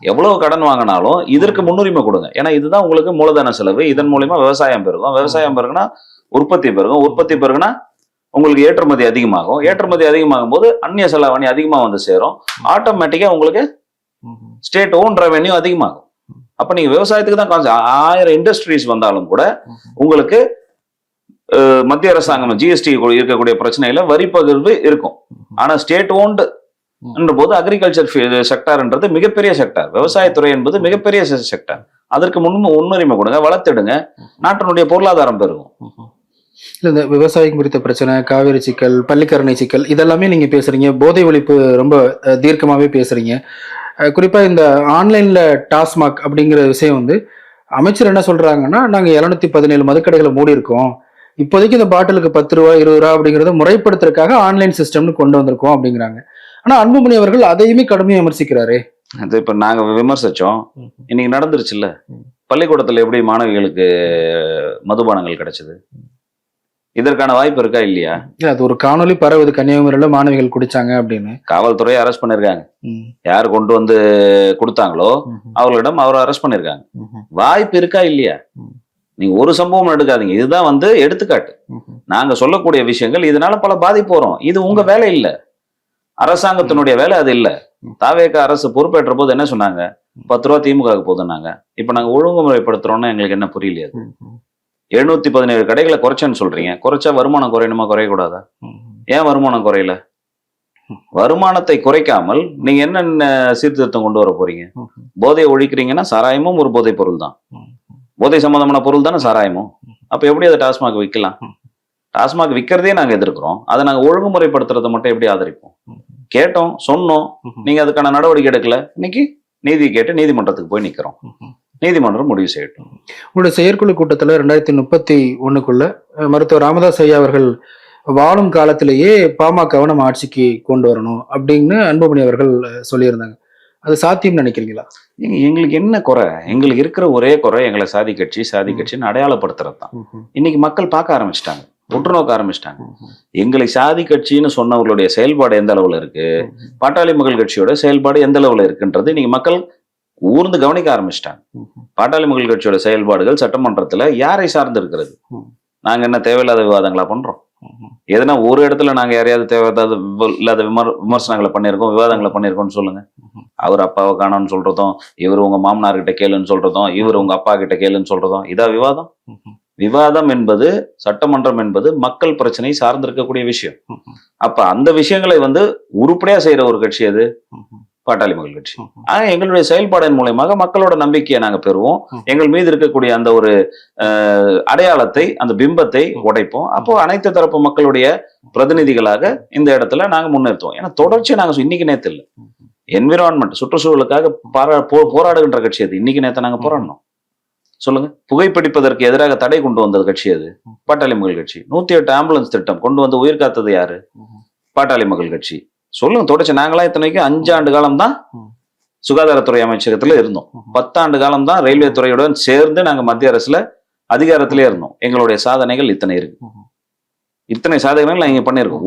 எவ்வளவு கடன் வாங்கினாலும் இதற்கு முன்னுரிமை கொடுங்க. ஏன்னா இதுதான் உங்களுக்கு மூலதன செலவு. இதன் மூலியமா விவசாயம் பெருகும். விவசாயம் பெருகுனா உற்பத்தி பெருகும். உற்பத்தி பெருகுனா உங்களுக்கு ஏற்றுமதி அதிகமாகும். ஏற்றுமதி அதிகமாகும் போது அந்நிய செலாவணி அதிகமா வந்து சேரும். ஆட்டோமேட்டிக்கா உங்களுக்கு ஸ்டேட் ஓன் ரெவென்யூ அதிகமாகும். அப்ப நீங்க விவசாயத்துக்கு தான் 1000 இண்டஸ்ட்ரீஸ் வந்தாலும் கூட உங்களுக்கு மத்திய அரசாங்கம் ஜிஎஸ்டி இருக்கக்கூடிய பிரச்சனையில வரி பகிர்வு இருக்கும். ஆனா ஸ்டேட் ஓன்டு என்ற போது அக்ரிகல்ச்சர் செக்டார்ன்றது மிகப்பெரிய செக்டார். விவசாயத்துறை என்பது மிகப்பெரிய செக்டார். அதற்கு முன்னுரிமை கொடுங்க, வளர்த்திடுங்க, நாட்டினுடைய பொருளாதாரம் பெருகும். இந்த விவசாயம் குறித்த பிரச்சனை, காவிரி சிக்கல், பள்ளிக்கரணை சிக்கல் இதெல்லாமே நீங்க பேசுறீங்க. போதை ஒழிப்பு ரொம்ப தீர்க்கமாவே பேசுறீங்க. குறிப்பா இந்த ஆன்லைன்ல டாஸ்மாக் அப்படிங்கிற விஷயம் வந்து அமைச்சர் என்ன சொல்றாங்கன்னா, நாங்க 717 மதுக்கடைகளை மூடி இருக்கோம். இப்போதைக்கு இந்த பாட்டிலுக்கு 10 ரூபா 20 ரூபா அப்படிங்கறத முறைப்படுத்துறதுக்காக ஆன்லைன் சிஸ்டம்னு கொண்டு வந்திருக்கோம் அப்படிங்கிறாங்க. ஆனா அன்புமணி அவர்கள் அதையுமே கடுமையா விமர்சிக்கிறாரு. அது இப்ப நாங்க விமர்சிச்சோம், இன்னைக்கு நடந்துருச்சுல்ல. பள்ளிக்கூடத்துல எப்படி மாணவிகளுக்கு மதுபானங்கள் கிடைச்சது? இதற்கான வாய்ப்பு இருக்கா இல்லையா? அது ஒரு காணொலி பரவுது, கன்னியாகுமரியில மாணவிகள் குடிச்சாங்க அப்படின்னு. காவல்துறையை அரெஸ்ட் பண்ணிருக்காங்க. யார் கொண்டு வந்து கொடுத்தாங்களோ அவர்களிடம் அவரை அரெஸ்ட் பண்ணிருக்காங்க. வாய்ப்பு இருக்கா இல்லையா? நீங்க ஒரு சம்பவம் எடுக்காதீங்க. இதுதான் வந்து எடுத்துக்காட்டு. நாங்க சொல்லக்கூடிய விஷயங்கள் இதனால பல பாதிப்பு வரும். இது உங்க வேலை இல்ல, அரசாங்கத்தினுடைய வேலை அது இல்ல. தாவேக அரசு பொறுப்பேற்ற போது என்ன சொன்னாங்க? 10 ரூபா திமுக போதுன்னாங்க. இப்ப நாங்க ஒழுங்குமுறைப்படுத்துறோம்னா எங்களுக்கு என்ன புரியலையா? 717 கடைகளை குறைச்சேன்னு சொல்றீங்க. குறைச்சா வருமானம் குறையணுமா, குறையக்கூடாதா? ஏன் வருமானம் குறையல? வருமானத்தை குறைக்காமல் நீங்க என்னென்ன சீர்திருத்தம் கொண்டு வர போறீங்க? போதையை ஒழிக்கிறீங்கன்னா சாராயமும் ஒரு போதை பொருள் தான். போதை சம்பந்தமான பொருள் தானே சாராயமும். அப்ப எப்படி அதை டாஸ்மாக் விற்கலாம்? டாஸ்மாக் விற்கிறதே நாங்க எதிர்க்கிறோம். அதை நாங்க ஒழுங்குமுறைப்படுத்துறதை மட்டும் எப்படி ஆதரிப்போம்? கேட்டோம், சொன்னோம், நீங்க அதுக்கான நடவடிக்கை எடுக்கல. இன்னைக்கு நீதி கேட்டு நீதிமன்றத்துக்கு போய் நிக்கிறோம். நீதிமன்றம் முடிவு செய்யட்டும். உங்களுடைய செயற்குழு கூட்டத்துல 2031 மருத்துவர் ராமதாஸ் ஐயா அவர்கள் வாழும் காலத்திலேயே பாமகவை நம்ம ஆட்சிக்கு கொண்டு வரணும் அப்படின்னு அன்புமணி அவர்கள் சொல்லியிருந்தாங்க. அது சாத்தியம் நினைக்கிறீங்களா? எங்களுக்கு என்ன குறை? எங்களுக்கு இருக்கிற ஒரே குறை எங்களை சாதி கட்சின்னு அடையாளப்படுத்துறது தான். இன்னைக்கு மக்கள் பார்க்க ஆரம்பிச்சிட்டாங்க, உற்று நோக்க ஆரம்பிச்சிட்டாங்க. எங்களை சாதி கட்சின்னு சொன்னவர்களுடைய செயல்பாடு எந்த அளவுல இருக்கு, பாட்டாளி மக்கள் கட்சியோட செயல்பாடு எந்த அளவுல இருக்குன்றது இன்னைக்கு மக்கள் ஊர்ந்து கவனிக்க ஆரம்பிச்சிட்டாங்க. பாட்டாளி மக்கள் கட்சியோட செயல்பாடுகள் சட்டமன்றத்துல யாரை சார்ந்து இருக்கிறது? நாங்க என்ன தேவையில்லாத விவாதங்களா பண்றோம்? எதனா ஒரு இடத்துல நாங்க யாரையாவது தேவையில்லாத இல்லாத விமர்சனங்களை பண்ணியிருக்கோம், விவாதங்களை பண்ணியிருக்கோம்னு சொல்லுங்க. அவர் அப்பாவை காணோம்னு சொல்றதும், இவர் உங்க மாமனார்கிட்ட கேளுன்னு சொல்றதும், இவர் உங்க அப்பா கிட்ட கேளுன்னு சொல்றதும் இதா விவாதம்? விவாதம் என்பது, சட்டமன்றம் என்பது மக்கள் பிரச்சனை சார்ந்திருக்கக்கூடிய விஷயம். அப்ப அந்த விஷயங்களை வந்து உருப்படியா செய்யற ஒரு கட்சி அது பாட்டாளி மக்கள் கட்சி. எங்களுடைய செயல்பாடின் மூலமாக மக்களோட நம்பிக்கையை நாங்க பெறுவோம். எங்கள் மீது இருக்கக்கூடிய அந்த ஒரு அடையாளத்தை, அந்த பிம்பத்தை உடைப்போம். அப்போ அனைத்து தரப்பு மக்களுடைய பிரதிநிதிகளாக இந்த இடத்துல நாங்க முன்னிறுத்துவோம். ஏன்னா தொடர்ச்சியா நாங்க இன்னைக்கு நேத்து இல்லை, என்விரான்மெண்ட் சுற்றுச்சூழலுக்காக போராடுகின்ற கட்சி அது. இன்னைக்கு நேற்று நாங்க போராடணும் சொல்லுங்க. புகைப்பிடிப்பதற்கு எதிராக தடை கொண்டு வந்தது கட்சி அது பாட்டாளி மக்கள் கட்சி. 108 ஆம்புலன்ஸ் திட்டம் கொண்டு வந்து உயிர் காத்தது யாரு? பாட்டாளி மக்கள் கட்சி. சொல்லுங்க. தொடர்ச்சி நாங்களா இத்தனைக்கும் 5 ஆண்டு காலம் தான் சுகாதாரத்துறை அமைச்சகத்துல இருந்தோம். 10 ஆண்டு காலம் தான் ரயில்வே துறையுடன் சேர்ந்து நாங்க மத்திய அரசுல அதிகாரத்திலே இருந்தோம். எங்களுடைய சாதனைகள் இத்தனை இருக்கு. இத்தனை சாதனைகள் நாங்க பண்ணிருக்கோம்.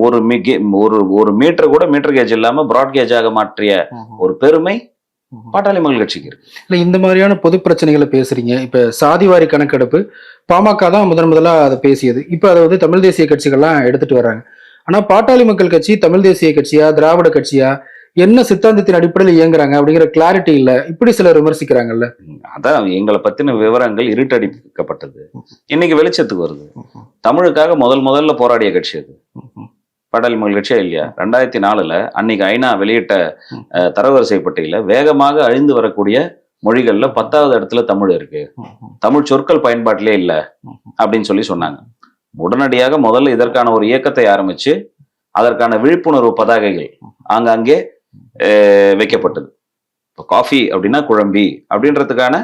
ஒரு மீட்டர் கூட மீட்டர் கேஜ் இல்லாம பிராட் கேஜாக மாற்றிய ஒரு பெருமை பாட்டாளி மக்கள் கட்சிக்கு இருக்கு. இல்ல, இந்த மாதிரியான பொது பிரச்சனைகளை பேசுறீங்க. இப்ப சாதிவாரி கணக்கெடுப்பு பாமக தான் முதலா அதை பேசியது. இப்ப அதை வந்து தமிழ் தேசிய கட்சிகள்லாம் எடுத்துட்டு வர்றாங்க. ஆனா பாட்டாளி மக்கள் கட்சி தமிழ் தேசிய கட்சியா திராவிட கட்சியா என்ன சித்தாந்தத்தின் அடிப்படையில் இயங்குறாங்க அப்படிங்கிற கிளாரிட்டி இல்ல, இப்படி சிலர் விமர்சிக்கிறாங்கல்ல. அதான் எங்களை பத்தின விவரங்கள் இருட்டடிக்கப்பட்டது, இன்னைக்கு வெளிச்சத்துக்கு வருது. தமிழுக்காக முதல்ல போராடிய கட்சி அது பாட்டாளி மக்கள் கட்சியா இல்லையா? 2004 அன்னைக்கு ஐநா வெளியிட்ட தரவரிசை பட்டியல வேகமாக அழிந்து வரக்கூடிய மொழிகள்ல 10வது இடத்துல தமிழ் இருக்கு, தமிழ் சொற்கள் பயன்பாட்டிலே இல்லை அப்படின்னு சொன்னாங்க. உடனடியாக முதல்ல இதற்கான ஒரு இயக்கத்தை ஆரம்பிச்சு அதற்கான விழிப்புணர்வு பதாகைகள் ஆங்காங்கே வைக்கப்பட்டது. இப்போ காஃபி அப்படின்னா குழம்பி அப்படின்றதுக்கான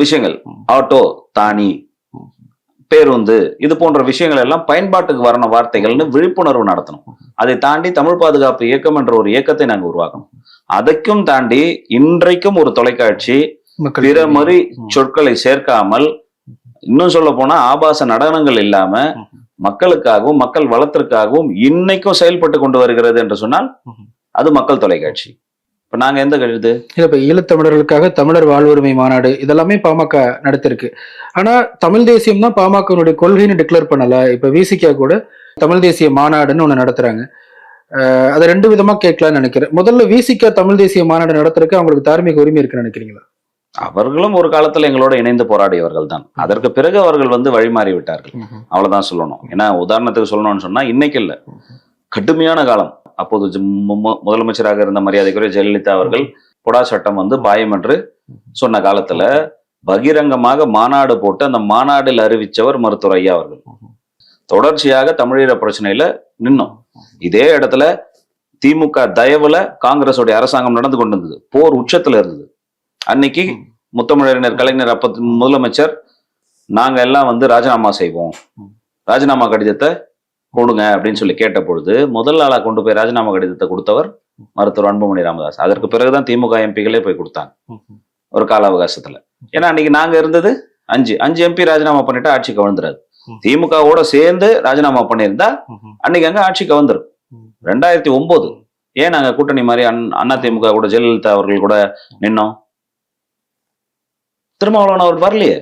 விஷயங்கள், ஆட்டோ, தானி, பேருந்து, இது போன்ற விஷயங்கள் எல்லாம் பயன்பாட்டுக்கு வரணும் வார்த்தைகள்னு விழிப்புணர்வு நடத்தணும். அதை தாண்டி தமிழ் பாதுகாப்பு இயக்கம் என்ற ஒரு இயக்கத்தை நாங்கள் உருவாக்கணும். அதைக்கும் தாண்டி இன்றைக்கும் ஒரு தொலைக்காட்சி பிற மொழி சொற்களை சேர்க்காமல், இன்னும் சொல்ல போனா ஆபாச நடனங்கள் இல்லாம மக்களுக்காகவும் மக்கள் வளத்திற்காகவும் இன்னைக்கும் செயல்பட்டு கொண்டு வருகிறது என்று சொன்னால் அது மக்கள் தொலைக்காட்சி. இப்ப நாங்க எந்த கருது இல்ல, இப்ப ஈழத்தமிழர்களுக்காக தமிழர் வாழ்வுரிமை மாநாடு இதெல்லாமே பாமக நடத்திருக்கு. ஆனா தமிழ் தேசியம் தான் பாமகனுடைய கொள்கைன்னு டிக்ளேர் பண்ணல. இப்ப விசிகா கூட தமிழ் தேசிய மாநாடுன்னு ஒண்ணு நடத்துறாங்க. அதை 2 விதமா கேட்கலாம்னு நினைக்கிறேன். முதல்ல விசிகா தமிழ் தேசிய மாநாடு நடத்துறதுக்கு அவங்களுக்கு தார்மீக உரிமை இருக்குன்னு நினைக்கிறீங்களா? அவர்களும் ஒரு காலத்துல எங்களோட இணைந்து போராடியவர்கள் தான். அதற்கு பிறகு அவர்கள் வழிமாறி விட்டார்கள், அவ்வளவுதான் சொல்லணும். ஏன்னா உதாரணத்துக்கு சொல்லணும்னு சொன்னா இன்னைக்கு இல்ல, கடுமையான காலம். அப்போது முதலமைச்சராக இருந்த மரியாதைக்குரிய ஜெயலலிதா அவர்கள் பொடா சட்டம் பாயம் என்று சொன்ன காலத்துல பகிரங்கமாக மாநாடு போட்டு அந்த மாநாட்டில் அறிவிச்சவர் மருத்துவர் ஐயா அவர்கள். தொடர்ச்சியாக தமிழீழ பிரச்சனையில நின்னோம். இதே இடத்துல திமுக தயவுல காங்கிரஸோடைய அரசாங்கம் நடந்து கொண்டு இருந்தது, போர் உச்சத்துல இருந்தது. அன்னைக்கு முத்தமிழறிஞர் கலைஞர் அப்ப முதலமைச்சர், நாங்க எல்லாம் ராஜினாமா செய்வோம், ராஜினாமா கடிதத்தை கொடுங்க அப்படின்னு கேட்ட பொழுது முதல் ஆளா கொண்டு போய் ராஜினாமா கடிதத்தை கொடுத்தவர் மருத்துவர் அன்புமணி ராமதாஸ். அதற்கு பிறகுதான் திமுக எம்பிகளே போய் கொடுத்தாங்க ஒரு கால அவகாசத்துல. ஏன்னா அன்னைக்கு நாங்க இருந்தது 5 எம்பி ராஜினாமா பண்ணிட்டு ஆட்சி கவிழ்ந்துறாது. திமுகவோட சேர்ந்து ராஜினாமா பண்ணியிருந்தா அன்னைக்கு அங்க ஆட்சி கவிழ்ந்துரும். 2009 ஏன் நாங்க கூட்டணி மாதிரி அண்ணா திமுக கூட ஜெயலலிதா அவர்கள் கூட நின்னோம்? திருமாவளவன் அவர் வரலையே.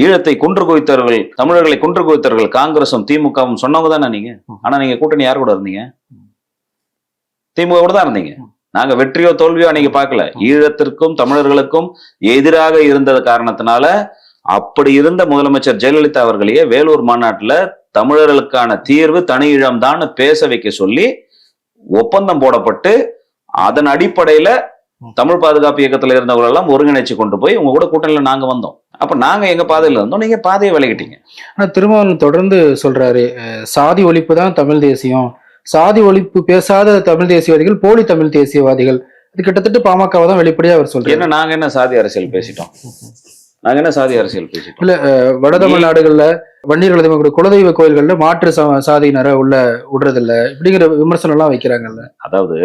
ஈழத்தை கொன்று குவித்தவர்கள், தமிழர்களை கொன்று குவித்தவர்கள் காங்கிரசும் திமுகவும் சொன்னவங்க தானே நீங்க. ஆனா நீங்க கூட்டணி யார் கூட இருந்தீங்க? திமுக கூட தான் இருந்தீங்க. நாங்க வெற்றியோ தோல்வியோ அன்னைக்கு பார்க்கல. ஈழத்திற்கும் தமிழர்களுக்கும் எதிராக இருந்தது காரணத்தினால அப்படி இருந்த முதலமைச்சர் ஜெயலலிதா அவர்களையே வேலூர் மாநாட்டுல தமிழர்களுக்கான தீர்வு தனி ஈழம் தான் பேச வைக்க சொல்லி ஒப்பந்தம் போடப்பட்டு அதன் அடிப்படையில தமிழ் பாதுகாப்பு இயக்கத்துல இருந்தவர்கள் எல்லாம் ஒருங்கிணைச்சு கொண்டு போய் உங்க கூட கூட்டணியில நாங்க வந்தோம். அப்ப நாங்க எங்க பாதையில இருந்தோம், நீங்க பாதையை விலகிட்டீங்க. ஆனா திருமாவளவன் தொடர்ந்து சொல்றாரு, சாதி ஒழிப்பு தான் தமிழ் தேசியம், சாதி ஒழிப்பு பேசாத தமிழ் தேசியவாதிகள் போலி தமிழ் தேசியவாதிகள். இது கிட்டத்தட்ட பாமகவை தான் வெளிப்படையா அவர் சொல்றாரு. என்ன நாங்க என்ன சாதி அரசியல் பேசிட்டோம்? நாங்க என்ன சாதி அரசியல் பேசிட்டோம்? இல்ல, வட தமிழ்நாடுகள்ல வன்னியர்கள் குலதெய்வ கோயில்கள்ல மாற்று சாதியினரை உள்ள விடுறதில்ல இப்படிங்கிற விமர்சனம் எல்லாம் வைக்கிறாங்கல்ல. அதாவது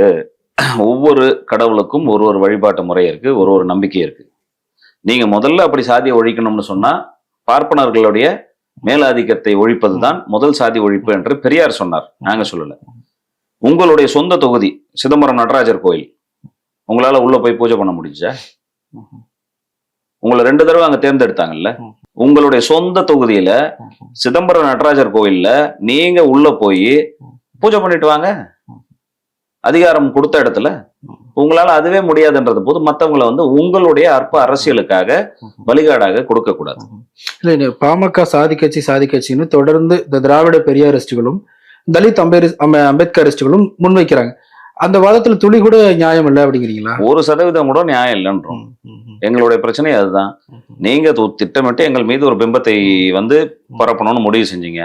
ஒவ்வொரு கடவுளுக்கும் ஒரு வழிபாட்டு முறை இருக்கு, ஒரு நம்பிக்கை இருக்கு. நீங்க முதல்ல அப்படி சாதியை ஒழிக்கணும்னு சொன்னா பார்ப்பனர்களுடைய மேலாதிக்கத்தை ஒழிப்பதுதான் முதல் சாதி ஒழிப்பு என்று பெரியார் சொன்னார், நாங்க சொல்லல. உங்களுடைய சொந்த தொகுதி சிதம்பரம் நடராஜர் கோயில், உங்களால உள்ள போய் பூஜை பண்ண முடிஞ்சா? உங்களை 2 தடவை அங்க தேர்ந்தெடுத்தாங்கல்ல. உங்களுடைய சொந்த தொகுதியில சிதம்பரம் நடராஜர் கோயில்ல நீங்க உள்ள போய் பூஜை பண்ணிட்டு வாங்க. அதிகாரம் கொடுத்த இடத்துல உங்களால அதுவே முடியாதுன்றது போது மற்றவங்களை உங்களுடைய அற்ப அரசியலுக்காக வழிகாடாக கொடுக்க கூடாது. இல்ல, பாமக சாதி கட்சின்னு தொடர்ந்து இந்த திராவிட பெரியாரிஸ்டுகளும் தலித் அம்பேத்கரிஸ்டுகளும் முன்வைக்கிறாங்க. அந்த வாதத்துல துளி கூட நியாயம் இல்லை அப்படிங்கிறீங்களா? 1% கூட நியாயம் இல்லைன்றோம். எங்களுடைய பிரச்சனை அதுதான். நீங்க திட்டமிட்டு எங்கள் மீது ஒரு பிம்பத்தை வந்து பரப்பணும்னு முடிவு செஞ்சீங்க.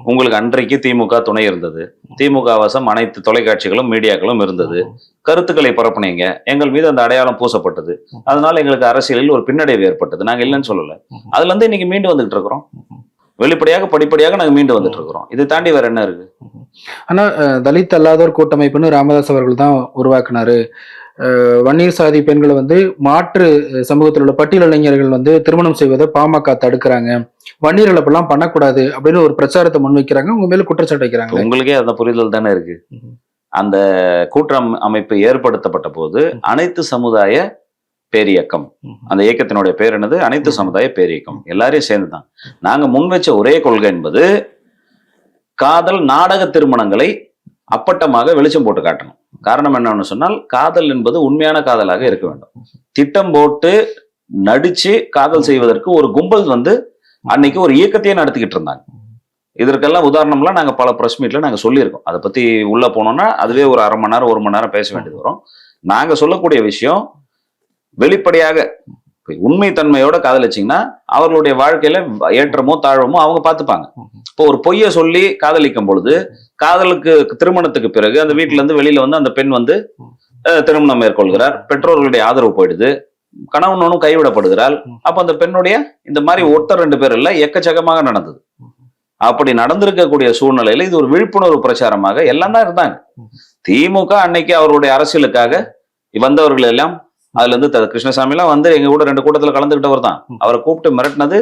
உங்களுக்கு அன்றைக்கு திமுக துணை இருந்தது. திமுக வசம் அனைத்து தொலைக்காட்சிகளும் மீடியாக்களும் இருந்தது. கருத்துக்களை பரப்புனீங்க. எங்கள் மீது அந்த அடையாளம் பூசப்பட்டது. அதனால எங்களுக்கு அரசியலில் ஒரு பின்னடைவு ஏற்பட்டது. நாங்க இல்லைன்னு சொல்லல. அதுல இருந்து இன்னைக்கு மீண்டு வந்துட்டு இருக்கிறோம். வெளிப்படையாக படிப்படியாக நாங்க மீண்டு வந்துட்டு இருக்கிறோம். இதை தாண்டி வேற என்ன இருக்கு? ஆனா தலித் அல்லாதோர் கூட்டமைப்புன்னு ராமதாஸ் அவர்கள் தான் உருவாக்குனாரு. வன்னியர் சாதி பெண்களை வந்து மாற்று சமூகத்தில் உள்ள பட்டியல் இளைஞர்கள் வந்து திருமணம் செய்வதை பாமக தடுக்கிறாங்க, வன்னியர்கள் அப்படிலாம் பண்ணக்கூடாது அப்படின்னு ஒரு பிரச்சாரத்தை முன்வைக்கிறாங்க. உங்க மேல குற்றச்சாட்டு வைக்கிறாங்க. உங்களுக்கே அந்த புரிதல் தானே இருக்கு. அந்த கூட்டம் அமைப்பு ஏற்படுத்தப்பட்ட போது அனைத்து சமுதாய பேரியக்கம், அந்த இயக்கத்தினுடைய பேர் என்னது? அனைத்து சமுதாய பேரியக்கம். எல்லாரையும் சேர்ந்துதான். நாங்க முன் வச்ச ஒரே கொள்கை என்பது காதல் நாடக திருமணங்களை அப்பட்டமாக வெளிச்சம் போட்டு காட்டணும். காரணம் என்னன்னு சொன்னால், காதல் என்பது உண்மையான காதலாக இருக்க வேண்டும். திட்டம் போட்டு நடிச்சு காதல் செய்வதற்கு ஒரு கும்பல் வந்து அன்னைக்கு ஒரு இயக்கத்தையே நடத்திக்கிட்டு இருந்தாங்க. இதற்கெல்லாம் உதாரணம்லாம் நாங்க பல பிரஸ் மீட்ல நாங்க சொல்லியிருக்கோம். அதை பத்தி உள்ள போனோம்னா அதுவே ஒரு அரை மணி நேரம் 1 மணி நேரம் பேச வேண்டியது வரும். நாங்க சொல்லக்கூடிய விஷயம் வெளிப்படையாக உண்மை தன்மையோட காதலிச்சிங்கன்னா அவர்களுடைய வாழ்க்கையில ஏற்றமோ தாழ்வமோ அவங்க பார்த்துப்பாங்க. இப்போ ஒரு பொய்யை சொல்லி காதலிக்கும் பொழுது, காதலுக்கு திருமணத்துக்கு பிறகு அந்த வீட்டுல இருந்து வெளியில வந்து அந்த பெண் வந்து திருமணம் மேற்கொள்கிறார். பெற்றோர்களுடைய ஆதரவு போயிடுது. கணவனும் கைவிடப்படுகிறாள். அப்ப அந்த பெண்ணுடைய இந்த மாதிரி ஒருத்தர் 2 பேர் இல்ல, எக்கச்சக்கமாக நடந்தது. அப்படி நடந்திருக்கக்கூடிய சூழ்நிலையில இது ஒரு விழிப்புணர்வு பிரச்சாரமாக எல்லாம் தான் இருந்தாங்க. திமுக அன்னைக்கு அவருடைய அரசியலுக்காக வந்தவர்கள் எல்லாம், அதுல இருந்து கிருஷ்ணசாமி எல்லாம் வந்து எங்க கூட 2 கூட்டத்துல கலந்துகிட்டவர் தான். அவரை கூப்பிட்டு மிரட்டினது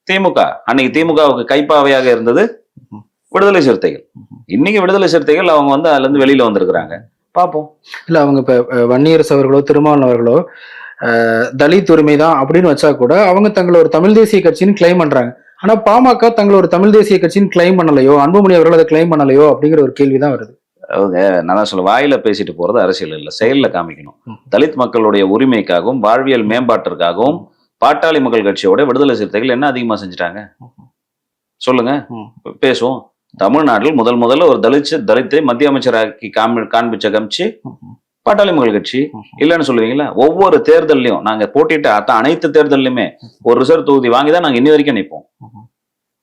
திமுக. அன்னைக்கு திமுகவுக்கு கைப்பாவையாக இருந்தது விடுதலை சிறுத்தைகள். இன்னைக்கு விடுதலை சிறுத்தைகள் அவங்க வந்து அதுல இருந்து வெளியில வந்திருக்கிறாங்க. பார்ப்போம். இல்ல அவங்க இப்ப வன்னியரசு அவர்களோ திருமாவளவன் அவர்களோ தலித் உரிமை தான் அப்படின்னு வச்சா கூட அவங்க தங்களை ஒரு தமிழ் தேசிய கட்சின்னு கிளைம் பண்றாங்க. ஆனா பாமக தங்களை ஒரு தமிழ் தேசிய கட்சின்னு கிளைம் பண்ணலையோ, அன்புமணி அவர்கள் அதை கிளைம் பண்ணலையோ அப்படிங்கிற ஒரு கேள்விதான் வருது. அவங்க நான் சொல்ல வாயில பேசிட்டு போறது அரசியல் இல்ல, செயல்ல காமிக்கணும். தலித் மக்களுடைய உரிமைக்காகவும் வாழ்வியல் மேம்பாட்டிற்காகவும் பாட்டாளி மக்கள் கட்சியோட விடுதலை சிறுத்தைகள் என்ன அதிகமா செஞ்சுட்டாங்க சொல்லுங்க, பேசுவோம். தமிழ்நாட்டில் முதல்ல ஒரு தலித்தை மத்திய அமைச்சராக்கி காண்பிச்ச கமிச்சு பாட்டாளி மக்கள் கட்சி. இல்லைன்னு சொல்லுவீங்களா? ஒவ்வொரு தேர்தலையும் நாங்க போட்டிட்ட அனைத்து தேர்தலையுமே ஒரு ரிசர்வ் தொகுதி வாங்கிதான் நாங்க இன்னி வரைக்கும் நிற்போம்.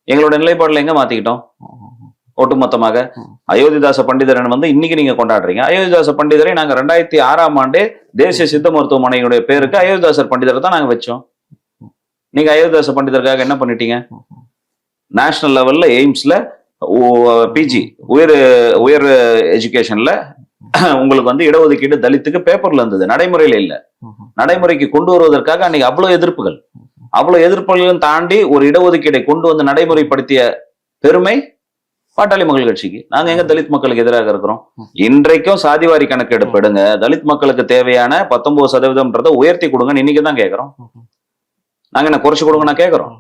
எங்களோட நிலைப்பாடுல எங்க மாத்திக்கிட்டோம்? ஒட்டுமொத்தமாக அயோத்திதாச பண்டிதரன் வந்து இன்னைக்கு நீங்க கொண்டாடுறீங்க. அயோத்திதாச பண்டிதரை நாங்க 2006ஆம் ஆண்டே தேசிய சித்த மருத்துவமனையுடைய பேருக்கு அயோத்திதாசர் பண்டிதரை தான் நாங்க வச்சோம். நீங்க அயோத்திதாச பண்டிதருக்காக என்ன பண்ணிட்டீங்க? நேஷனல் லெவல்ல எய்ம்ஸ்ல பிஜி உயர் எஜுகேஷன்ல உங்களுக்கு வந்து இடஒதுக்கீடு தலித்துக்கு பேப்பர்ல இருந்தது, நடைமுறையில இல்ல. நடைமுறைக்கு கொண்டு வருவதற்காக அன்னைக்கு அவ்வளவு எதிர்ப்புகளையும் தாண்டி ஒரு இடஒதுக்கீடை கொண்டு வந்து நடைமுறைப்படுத்திய பெருமை பாட்டாளி மக்கள் கட்சிக்கு. நாங்க எங்க தலித் மக்களுக்கு எதிராக இருக்கிறோம்? இன்றைக்கும் சாதிவாரி கணக்கெடுப்பு எடுங்க, தலித் மக்களுக்கு தேவையான 19% உயர்த்தி கொடுங்கன்னு இன்னைக்குதான் கேட்கிறோம். நாங்க என்ன குறைச்சு கொடுங்க கேட்கிறோம்?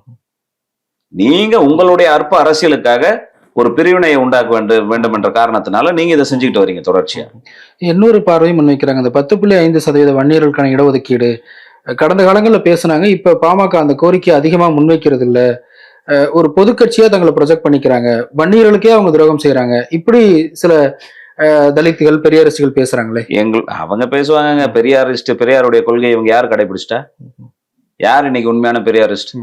நீங்க உங்களுடைய அற்ப அரசியலுக்காக ஒரு பிரிவினையை உண்டாக்க வேண்டும் என்ற காரணத்தினால நீங்க இதை செஞ்சுக்கிட்டு வரீங்க தொடர்ச்சியா. இன்னொரு பார்வையும் முன்வைக்கிறாங்க. இந்த 10.5% வன்னியர்களுக்கான இடஒதுக்கீடு கடந்த காலங்களில் பேசினாங்க. இப்ப பாமக அந்த கோரிக்கையை அதிகமா முன்வைக்கிறது இல்ல, ஒரு பொதுக்கட்சியா தங்களை ப்ரொஜெக்ட் பண்ணிக்கிறாங்க, வன்னியர்களுக்கே அவங்க துரோகம் செய்யறாங்க, இப்படி சில தலித்துகள் பெரியாரிஸ்டுகள் பேசுறாங்களே. அவங்க பேசுவாங்க. பெரியாருடைய கொள்கையை இவங்க யார் கடைபிடிச்சிட்டா? யார் இன்னைக்கு உண்மையான பெரியாரிஸ்ட்?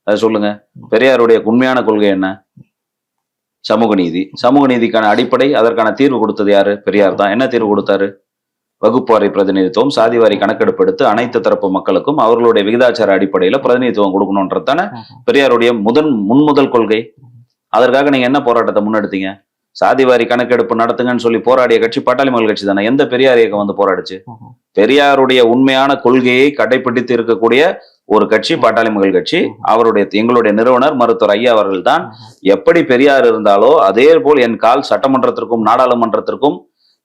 அது சொல்லுங்க. பெரியாருடைய உண்மையான கொள்கை என்ன? சமூக நீதி. சமூக நீதிக்கான அடிப்படை, அதற்கான தீர்வு கொடுத்தது யாரு? பெரியார் தான். என்ன தீர்வு கொடுத்தாரு? வகுப்புவாரி பிரதிநிதித்துவம், சாதிவாரி கணக்கெடுப்பு எடுத்து அனைத்து தரப்பு மக்களுக்கும் அவர்களுடைய விகிதாச்சார அடிப்படையில பிரதிநிதித்துவம் கொடுக்கணும்ன்றதான பெரியாருடைய முன்முதல் கொள்கை. அதற்காக நீங்க என்ன போராட்டத்தை முன்னெடுத்தீங்க? சாதிவாரி கணக்கெடுப்பு நடத்துங்கன்னு சொல்லி போராடிய கட்சி பாட்டாளி மக்கள் கட்சி தானே. எந்த பெரியார் இயக்கம் வந்து போராடுச்சு? பெரியாருடைய உண்மையான கொள்கையை கடைபிடித்து இருக்கக்கூடிய ஒரு கட்சி பாட்டாளி மக்கள் கட்சி. எங்களுடைய நிறுவனர் மருத்துவர் ஐயா அவர்கள் தான். எப்படி பெரியார் இருந்தாலோ அதே போல் என் கால் சட்டமன்றத்திற்கும் நாடாளுமன்றத்திற்கும்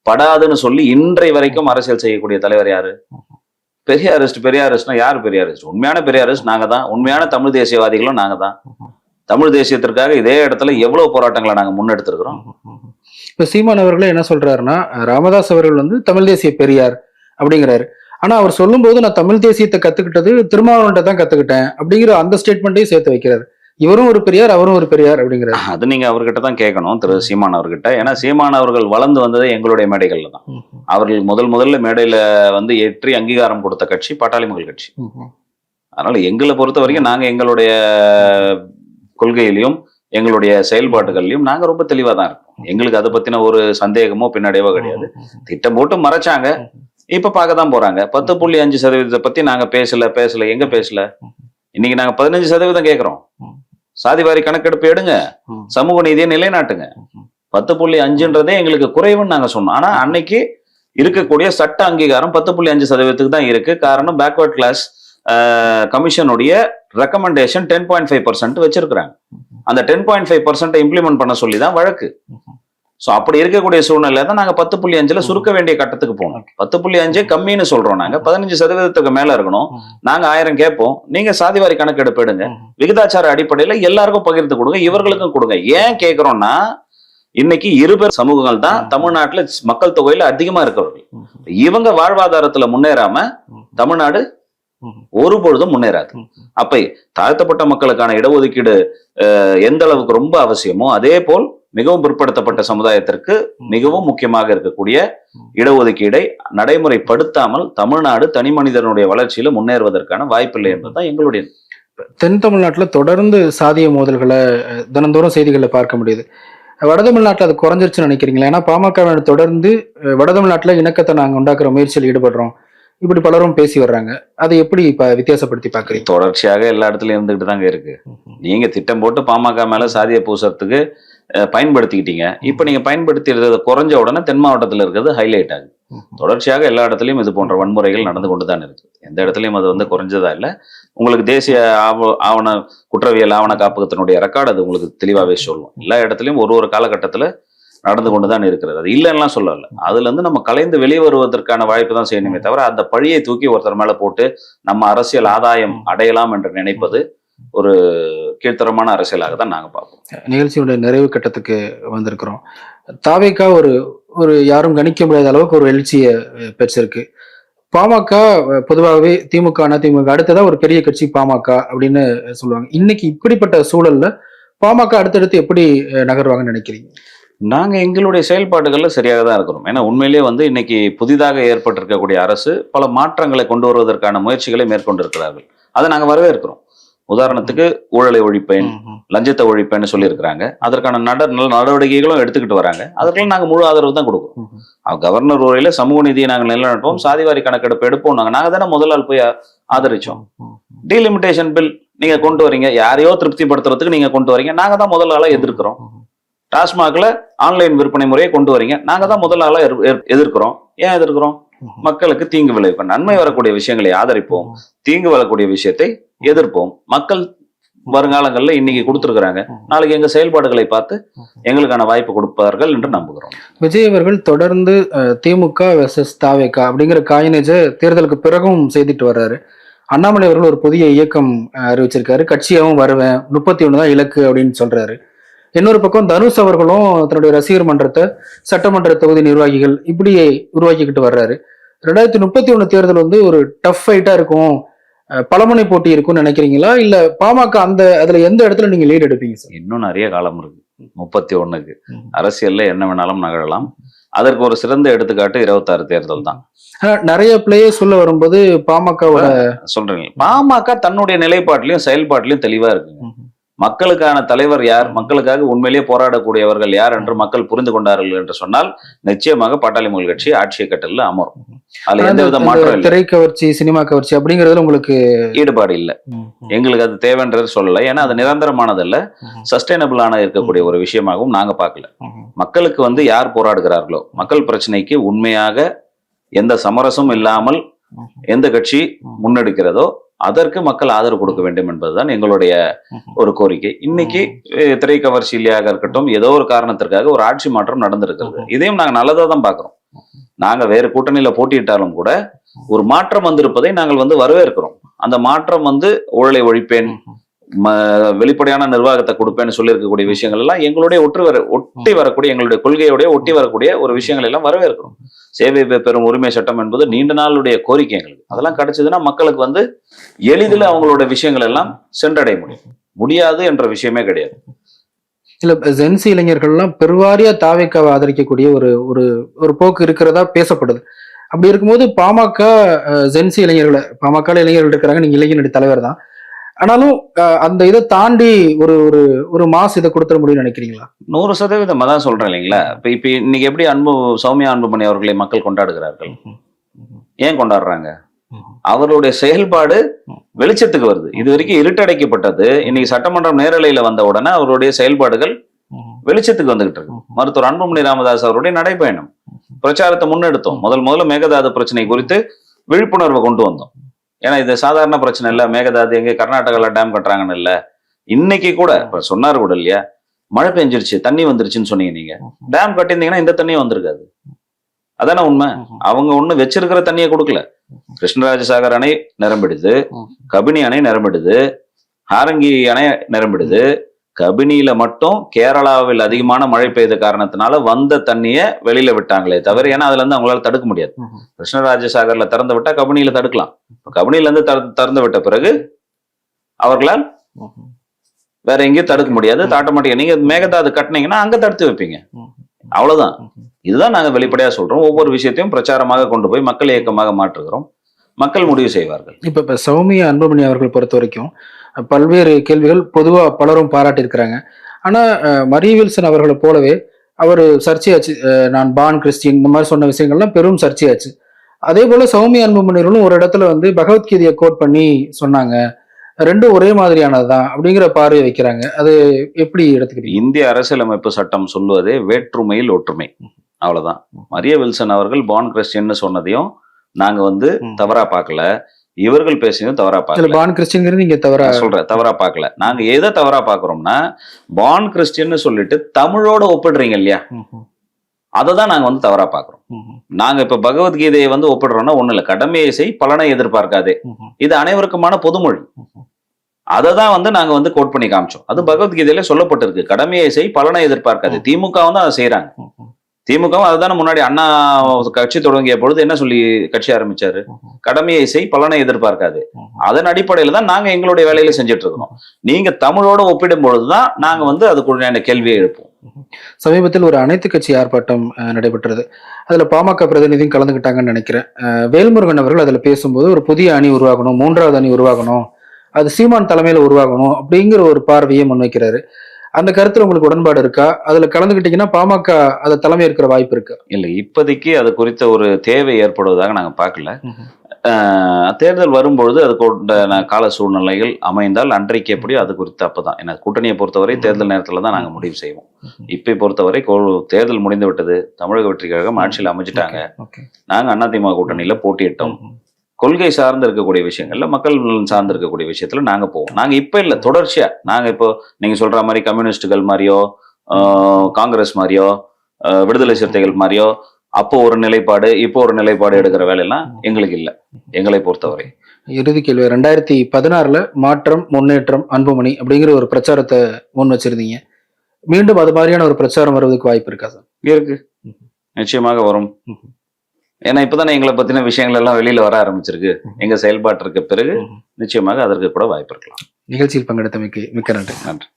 படாதுன்னு சொல்லி இன்றை வரைக்கும் அரசியல் செய்யக்கூடிய தலைவர் யாரு? பெரியாரிஸ்ட்னா யாரு பெரியாரிஸ்ட்? உண்மையான பெரியாரிஸ்ட் நாங்க தான். உண்மையான தமிழ் தேசியவாதிகளும் நாங்க தான். தமிழ் தேசியத்திற்காக இதே இடத்துல எவ்வளவு போராட்டங்களை நாங்க முன்னெடுத்திருக்கிறோம். இப்ப சீமான் அவர்களே என்ன சொல்றாருன்னா, ராமதாஸ் அவர்கள் வந்து தமிழ் தேசிய பெரியார் அப்படிங்கிறாரு. ஆனா அவர் சொல்லும் போது நான் தமிழ் தேசியத்தை கத்துக்கிட்டது திருமாவளவன்ட்ட தான் கத்துக்கிட்டேன் அப்படிங்கிற அந்த ஸ்டேட்மெண்ட்டையும் சேர்த்து வைக்கிறாரு. இவரும் ஒரு பெரியார், அவரும் ஒரு பெரியார் அப்படிங்கிறாரு. அது நீங்க அவர்கிட்ட தான் கேட்கணும், திரு சீமான் அவர்கிட்ட. ஏன்னா சீமான் அவர்கள் வளர்ந்து வந்ததே எங்களுடைய மேடைகள்ல தான். அவர்கள் முதல்ல மேடையில வந்து ஏற்றி அங்கீகாரம் கொடுத்த கட்சி பாட்டாளி மக்கள் கட்சி. அதனால எங்களை பொறுத்த வரைக்கும் நாங்க எங்களுடைய கொள்கையிலையும் எங்களுடைய செயல்பாடுகள்லையும் நாங்க ரொம்ப தெளிவா தான் இருக்கோம். எங்களுக்கு அதை பத்தின ஒரு சந்தேகமோ பின்னடைவோ கிடையாது. திட்டம் போட்டு மறைச்சாங்க, இப்ப பார்க்க தான் போறாங்க. 10.5% பத்தி நாங்க பேசல எங்க பேசல. இன்னைக்கு நாங்க 15% கேட்கிறோம். சாதிவாரி கணக்கெடுப்பு எடுங்க, சமூக நீதியை நிலைநாட்டுங்க. 10.5ன்றதே எங்களுக்கு குறைவுன்னு நாங்க சொன்னோம். ஆனா அன்னைக்கு இருக்கக்கூடிய சட்ட அங்கீகாரம் 10.5% தான் இருக்கு. காரணம் பேக்வர்ட் கிளாஸ் கமிஷனுடைய ரெக்கமெண்டேஷன் 10.5% வச்சிருக்கிறாங்க. அந்த 10.5% இம்ப்ளிமெண்ட் பண்ண சொல்லி தான் வழக்கு. சோ அப்படி இருக்கக்கூடிய சூழ்நிலை தான் நாங்க 10.5ல சுருக்க வேண்டிய கட்டத்துக்கு போனோம். 10.5 கம்மின்னு சொல்றோம். நாங்க 15%க்கு மேல இருக்கணும். நாங்க 1000 கேட்போம். நீங்க சாதிவாரி கணக்கெடுப்பு எடுங்க, விகிதாச்சார அடிப்படையில எல்லாருக்கும் பகிர்ந்து கொடுங்க, இவர்களுக்கும் கொடுங்க. ஏன் கேட்கிறோம்னா, இன்னைக்கு இருபெரும் சமூகங்கள் தான் தமிழ்நாட்டுல மக்கள் தொகையில அதிகமா இருக்கிறவர்கள். இவங்க வாழ்வாதாரத்துல முன்னேறாம தமிழ்நாடு ஒருபொழுதும் முன்னேறாது. அப்ப தாழ்த்தப்பட்ட மக்களுக்கான இடஒதுக்கீடு எந்த அளவுக்கு ரொம்ப அவசியமோ, அதே போல் மிகவும் பிற்படுத்தப்பட்ட சமுதாயத்திற்கு மிகவும் முக்கியமாக இருக்கக்கூடிய இடஒதுக்கீடை நடைமுறைப்படுத்தாமல் தமிழ்நாடு தனி மனிதனுடைய வளர்ச்சியில முன்னேறுவதற்கான வாய்ப்பில்லை என்பதுதான் எங்களுடைய. தென் தமிழ்நாட்டுல தொடர்ந்து சாதிய மோதல்களை தினந்தோறும் செய்திகளை பார்க்க முடியுது. வட தமிழ்நாட்டில் அது குறைஞ்சிருச்சுன்னு நினைக்கிறீங்களா? ஏன்னா பாமக தொடர்ந்து வட தமிழ்நாட்டில் இணக்கத்தை நாங்கள் உண்டாக்குற முயற்சியில் ஈடுபடுறோம், இப்படி பலரும் பேசி வர்றாங்க. அதை எப்படி இப்ப வித்தியாசப்படுத்தி பாக்குறீங்க? தொடர்ச்சியாக எல்லா இடத்துலயும் இருந்துகிட்டு தாங்க இருக்கு. நீங்க திட்டம் போட்டு பாமக மேல சாதிய பூசறதுக்கு பயன்படுத்திக்கிட்டீங்க. இப்ப நீங்க பயன்படுத்திடுறது குறைஞ்ச உடனே தென் மாவட்டத்தில் இருக்கிறது ஹைலைட் ஆகுது. தொடர்ச்சியாக எல்லா இடத்துலயும் இது போன்ற வன்முறைகள் நடந்து கொண்டுதான் இருக்கு. எந்த இடத்துலயும் அது குறைஞ்சதா இல்லை. உங்களுக்கு தேசிய ஆவண குற்றவியல் ஆவண காப்பகத்தினுடைய ரெக்கார்டு அது உங்களுக்கு தெளிவாவே சொல்லும். எல்லா இடத்துலயும் ஒரு காலகட்டத்துல நடந்து கொண்டுதான் இருக்கிறது. அது இல்லைன்னா சொல்லல. அதுல இருந்து நம்ம கலைந்து வெளியே வருவதற்கான வாய்ப்பு தான் செய்யணுமே தவிர, அந்த பழியை தூக்கி ஒருத்தர் மேல போட்டு நம்ம அரசியல் ஆதாயம் அடையலாம் என்று நினைப்பது ஒரு கீழ்த்தரமான அரசியலாக தான் நாங்க பார்ப்போம். நிகழ்ச்சியுடைய நிறைவு கட்டத்துக்கு வந்திருக்கிறோம். தாவேகா ஒரு யாரும் கணிக்க முடியாத அளவுக்கு ஒரு எழுச்சியை பெற்றிருக்கு. பாமக பொதுவாகவே திமுக அதிமுக அடுத்ததா ஒரு பெரிய கட்சி பாமக அப்படின்னு சொல்லுவாங்க. இன்னைக்கு இப்படிப்பட்ட சூழல்ல பாமக அடுத்தடுத்து எப்படி நகர்வாங்கன்னு நினைக்கிறீங்க? நாங்க எங்களுடைய செயல்பாடுகள்ல சரியாக தான் இருக்கிறோம். ஏன்னா உண்மையிலேயே இன்னைக்கு புதிதாக ஏற்பட்டிருக்கக்கூடிய அரசு பல மாற்றங்களை கொண்டு வருவதற்கான முயற்சிகளை மேற்கொண்டிருக்கிறார்கள். அதை நாங்க வரவேற்கிறோம். உதாரணத்துக்கு ஊழலை ஒழிப்பேன், லஞ்சத்தை ஒழிப்பேன்னு சொல்லியிருக்கிறாங்க. அதற்கான நடவடிக்கைகளும் எடுத்துக்கிட்டு வராங்க. அதற்கெல்லாம் நாங்க முழு ஆதரவு தான் கொடுக்குறோம். கவர்னர் உரையில சமூக நீதியை நாங்கள் நிலைநாட்டுவோம், சாதிவாரி கணக்கெடுப்பு எடுப்போம். நாங்க தானே முதல் நாள் போய் ஆதரிச்சோம். டீலிமிட்டேஷன் பில் நீங்க கொண்டு வரீங்க, யாரையோ திருப்திப்படுத்துறதுக்கு நீங்க கொண்டு வரீங்க, நாங்க தான் முதல் ஆளா எதிர்க்கிறோம். டாஸ்மாக்ல ஆன்லைன் விற்பனை முறையை கொண்டு வரீங்க, நாங்க தான் முதல் ஆளா எதிர்க்கிறோம். ஏன் எதிர்க்கிறோம்? மக்களுக்கு தீங்கு விளைவிப்போம். நன்மை வரக்கூடிய விஷயங்களை ஆதரிப்போம், தீங்கு வரக்கூடிய விஷயத்தை எதிர்ப்போம். மக்கள் வருங்காலங்கள்ல இன்னைக்கு கொடுத்திருக்கிறாங்க, நாளைக்கு எங்க செயல்பாடுகளை பார்த்து எங்களுக்கான வாய்ப்பு கொடுப்பார்கள் என்று நம்புகிறோம். விஜய் அவர்கள் தொடர்ந்து திமுக வெர்சஸ் தாவேகா அப்படிங்கிற காயினேஜ தேர்தலுக்கு பிறகும் செய்துட்டு வர்றாரு. அண்ணாமலை அவர்கள் ஒரு புதிய இயக்கம் அறிவிச்சிருக்காரு. கட்சியாவும் வருவேன், 31 தான் இலக்கு அப்படின்னு சொல்றாரு. இன்னொரு பக்கம் தனுஷ் அவர்களும் தன்னுடைய ரசிகர் மன்றத்தை, சட்டமன்ற தொகுதி நிர்வாகிகள் இப்படி உருவாக்கிக்கிட்டு வர்றாரு. 2031 தேர்தல் ஒரு டஃப் ஃபைட்டா இருக்கும், பலமுனை போட்டி இருக்கும்னு நினைக்கிறீங்களா? இல்ல பாமக அதுல எந்த இடத்துல நீங்க லீட் எடுப்பீங்க சார்? இன்னும் நிறைய காலம் இருக்கு. 31க்கு அரசியல்ல என்ன வேணாலும் நகழலாம். அதற்கு ஒரு சிறந்த எடுத்துக்காட்டு 26 தேர்தல் தான். நிறைய பிளேயர்ஸ் உள்ள வரும்போது பாமகவோட சொல்றீங்க, பாமக தன்னுடைய நிலைப்பாட்டிலையும் செயல்பாட்டிலையும் தெளிவா இருக்குங்க. மக்களுக்கான தலைவர் யார், மக்களுக்காக உண்மையிலேயே போராடக்கூடியவர்கள் யார் என்று மக்கள் புரிந்து கொண்டார்கள் என்று சொன்னால் நிச்சயமாக பாட்டாளி மக்கள் கட்சி ஆட்சிய கட்டல்ல அமரும். அதுல எந்த வித மாற்றம், திரை கவர்ச்சி, சினிமா கவர்ச்சி அப்படிங்கறதுல உங்களுக்கு ஈடுபாடு இல்ல. எங்களுக்கு அது தேவைன்றது சொல்லல. ஏன்னா அது நிரந்தரமானதல்ல, சஸ்டைனபிளான இருக்கக்கூடிய ஒரு விஷயமாகவும் நாங்க பார்க்கல. மக்களுக்கு யார் போராடுகிறார்களோ, மக்கள் பிரச்சனைக்கு உண்மையாக எந்த சமரசமும் இல்லாமல் எந்த கட்சி முன்னெடுக்கிறதோ அதற்கு மக்கள் ஆதரவு கொடுக்க வேண்டும் என்பதுதான் எங்களுடைய ஒரு கோரிக்கை. இன்னைக்கு திரை கவர்ச்சியிலேயாக இருக்கட்டும், ஏதோ ஒரு காரணத்திற்காக ஒரு ஆட்சி மாற்றம் நடந்திருக்கிறது. இதையும் நாங்க நல்லதா தான் பாக்குறோம். நாங்க வேறு கூட்டணியில போட்டியிட்டாலும் கூட ஒரு மாற்றம் வந்திருப்பதை நாங்கள் வரவேற்கிறோம். அந்த மாற்றம் ஊழலை ஒழிப்பேன், வெளிப்படையான நிர்வாகத்தை கொடுப்பேன்னு சொல்லி இருக்கக்கூடிய விஷயங்கள் எல்லாம் எங்களுடைய ஒட்டி வரக்கூடிய, எங்களுடைய கொள்கையோடைய ஒட்டி வரக்கூடிய ஒரு விஷயங்கள் எல்லாம் வரவேற்கிறோம். சேவை பெறும் உரிமை சட்டம் என்பது நீண்ட நாளுடைய கோரிக்கை எங்களுக்கு. அதெல்லாம் கிடைச்சதுன்னா மக்களுக்கு எளிதில் அவங்களோட விஷயங்கள் எல்லாம் சென்றடைய முடியாது என்ற விஷயமே கிடையாது. சில ஜென்சி இளைஞர்கள்லாம் பெருவாரியா தாவேக்காவை ஆதரிக்கக்கூடிய ஒரு போக்கு இருக்கிறதா பேசப்படுது. அப்படி இருக்கும்போது பாமக ஜென்சி இளைஞர்களை பாமக இளைஞர்கள் இருக்கிறாங்க, நீங்க இளைஞரணி தலைவர் தான். ஆனாலும் அந்த இதை தாண்டி ஒரு ஒரு ஒரு மாஸ் இதை கொடுத்துட முடியும்னு நினைக்கிறீங்களா? 100% அதான் சொல்றேன் இல்லைங்களா. இப்ப இன்னைக்கு எப்படி சௌமியா அன்புமணி அவர்களை மக்கள் கொண்டாடுகிறார்கள்? ஏன் கொண்டாடுறாங்க? அவருடைய செயல்பாடு வெளிச்சத்துக்கு வருது. இது வரைக்கும் இருட்டடைக்கப்பட்டது. இன்னைக்கு சட்டமன்றம் நேரலையில வந்த உடனே அவருடைய செயல்பாடுகள் வெளிச்சத்துக்கு வந்துகிட்டு இருக்கு. மருத்துவர் அன்புமணி ராமதாஸ் அவருடைய நடைபயணம் பிரச்சாரத்தை முன்னெடுத்தோம். முதல்ல மேகதாது பிரச்சனை குறித்து விழிப்புணர்வை கொண்டு வந்தோம். ஏன்னா இது சாதாரண பிரச்சனை இல்ல. மேகதாது எங்க கர்நாடகால டேம் கட்டுறாங்கன்னு இல்ல. இன்னைக்கு கூட இப்ப சொன்னாரு கூட இல்லையா, மழை பெஞ்சிருச்சு, தண்ணி வந்துருச்சுன்னு சொன்னீங்க. நீங்க டேம் கட்டியிருந்தீங்கன்னா இந்த தண்ணியும் வந்திருக்காது. அதானே உண்மை. அவங்க ஒண்ணு வச்சிருக்கிற தண்ணியை கொடுக்கல. கிருஷ்ணராஜசாகர் அணை நிரம்பிடுது, கபினி அணை நிரம்பிடுது, ஹாரங்கி அணை நிரம்பிடுது. கபினியில மட்டும் கேரளாவில் அதிகமான மழை பெய்த காரணத்தினால வந்த தண்ணிய வெளியில விட்டாங்களே தவிர, ஏன்னா அதுல இருந்து அவங்களால தடுக்க முடியாது. கிருஷ்ணராஜசாகர்ல திறந்து விட்டா கபினியில தடுக்கலாம். கபினியில இருந்து திறந்து விட்ட பிறகு அவர்களால் வேற எங்கேயும் தடுக்க முடியாது. ஆட்டோமேட்டிக்கா நீங்க மேகதாது கட்டினீங்கன்னா அங்க தடுத்து வைப்பீங்க. அவ்வளவுதான். இதுதான் நாங்க வெளிப்படையா சொல்றோம். ஒவ்வொரு விஷயத்தையும் பிரச்சாரமாக கொண்டு போய் மக்கள் இயக்கமாக மாற்றுகிறோம். மக்கள் முடிவு செய்வார்கள். இப்ப சௌமியா அன்புமணி அவர்கள் பொறுத்த வரைக்கும் பல்வேறு கேள்விகள் பொதுவா பலரும் பாராட்டியிருக்கிறாங்க. ஆனா மரிய வில்சன் அவர்களை போலவே அவர் சர்ச்சையாச்சு. நான் பான் கிறிஸ்டின் இந்த மாதிரி சொன்ன விஷயங்கள்லாம் பெரும் சர்ச்சையாச்சு. அதே போல சௌமியா அன்புமணிகளும் ஒரு இடத்துல வந்து பகவத்கீதையை கோட் பண்ணி சொன்னாங்க, ரெண்டும் ஒரே மாதிரியானதுதான் அப்படிங்கிற பார்வை வைக்கிறாங்க. அது எப்படி எடுத்துக்கிறீங்க? இந்திய அரசியலமைப்பு சட்டம் சொல்லுவதே வேற்றுமையில் ஒற்றுமை, அவ்வளவுதான். மரிய வில்சன் அவர்கள் பான் கிறிஸ்டியன் சொன்னதையும் நாங்க வந்து தவறா பார்க்கல. இவர்கள் பேசினதும் தவறா பார்க்கல. பான் கிறிஸ்டியன் நீங்க தவறா பார்க்கல. நாங்க எதை தவறா பாக்குறோம்னா, பான் கிறிஸ்டியன் சொல்லிட்டு தமிழோட ஒப்பிடுறீங்க இல்லையா, அததான் நாங்க வந்து தவறா பாக்குறோம். நாங்க இப்ப பகவத்கீதையை வந்து ஒப்பிடுறோம்னா ஒண்ணு இல்ல, கடமையை செய் பலனை எதிர்பார்க்காதே, இது அனைவருக்குமான பொதுமொழி. அததான் வந்து நாங்க வந்து கோட் பண்ணி காமிச்சோம். அது பகவத்கீதையில சொல்லப்பட்டிருக்கு, கடமையை செய் பலனை எதிர்பார்க்காது. திமுக வந்து அதை செய்யறாங்க. திமுகவும் அதுதானே முன்னாடி அண்ணா கட்சி தொடங்கிய பொழுது என்ன சொல்லி கட்சி ஆரம்பிச்சாரு, கடமையை செய் பலனை எதிர்பார்க்காது. அதன் அடிப்படையில தான் நாங்க எங்களுடைய வேலையில செஞ்சுட்டு இருக்கோம். நீங்க தமிழோட ஒப்பிடும் பொழுதுதான் நாங்க வந்து அதுக்குள்ள கேள்வியை எழுப்போம். சமீபத்தில் ஒரு அனைத்து கட்சி ஆர்ப்பாட்டம் நடைபெற்றது. அதுல பாமக பிரதிநிதியும் கலந்துக்கிட்டாங்கன்னு நினைக்கிறேன். வேல்முருகன் அவர்கள் அதுல பேசும்போது ஒரு புதிய அணி உருவாகணும், 3வது அணி உருவாகணும், அது சீமான் தலைமையில உருவாகணும் அப்படிங்கிற ஒரு பார்வையை முன்வைக்கிறாரு. அந்த கருத்துல உங்களுக்கு உடன்பாடு இருக்கா? அதுல கலந்துக்கிட்டீங்கன்னா பாமக அதை தலைமை இருக்கிற வாய்ப்பு இருக்கா? இல்ல, இப்போதைக்கு அது குறித்த ஒரு தேவை ஏற்படுவதாக நாங்க பார்க்கல. தேர்தல் வரும்பொழுது அது கொண்ட கால சூழ்நிலைகள் அமைந்தால் அன்றைக்கு எப்படியோ அது குறித்து அப்பதான். ஏன்னா கூட்டணியை பொறுத்தவரை தேர்தல் நேரத்துல தான் நாங்க முடிவு செய்வோம். இப்ப பொறுத்தவரை தேர்தல் முடிந்து விட்டது. தமிழக வெற்றி கழகம் ஆட்சியில் அமைச்சிட்டாங்க. நாங்க அதிமுக கூட்டணியில போட்டியிட்டோம். கொள்கை சார்ந்து இருக்கக்கூடிய விஷயங்கள்ல, மக்கள் சார்ந்து இருக்கக்கூடிய விஷயத்துல நாங்க போவோம். நாங்க இப்ப இல்ல, தொடர்ச்சியா நாங்க இப்போ நீங்க சொல்ற மாதிரி கம்யூனிஸ்டுகள் மாதிரியோ, காங்கிரஸ் மாதிரியோ, விடுதலை சிறுத்தைகள் மாதிரியோ அப்போ ஒரு நிலைப்பாடு இப்போ ஒரு நிலைப்பாடு எடுக்கிற வேலையெல்லாம் எங்களுக்கு இல்ல. எங்களை பொறுத்தவரை இறுதி கேள்வி, 2016 மாற்றம் முன்னேற்றம் அன்புமணி அப்படிங்கிற ஒரு பிரச்சாரத்தை முன் வச்சிருந்தீங்க. மீண்டும் அது மாதிரியான ஒரு பிரச்சாரம் வருவதற்கு வாய்ப்பு இருக்கா சார்? இருக்கு, நிச்சயமாக வரும். ஏன்னா இப்பதானே எங்களை பத்தின விஷயங்கள் எல்லாம் வெளியில வர ஆரம்பிச்சிருக்கு. எங்க செயல்பாட்டிற்கு பிறகு நிச்சயமாக அதற்கு கூட வாய்ப்பு இருக்கலாம். நிகழ்ச்சியில் பங்கெடுத்தமைக்கு மிக்க நன்றி. நன்றி.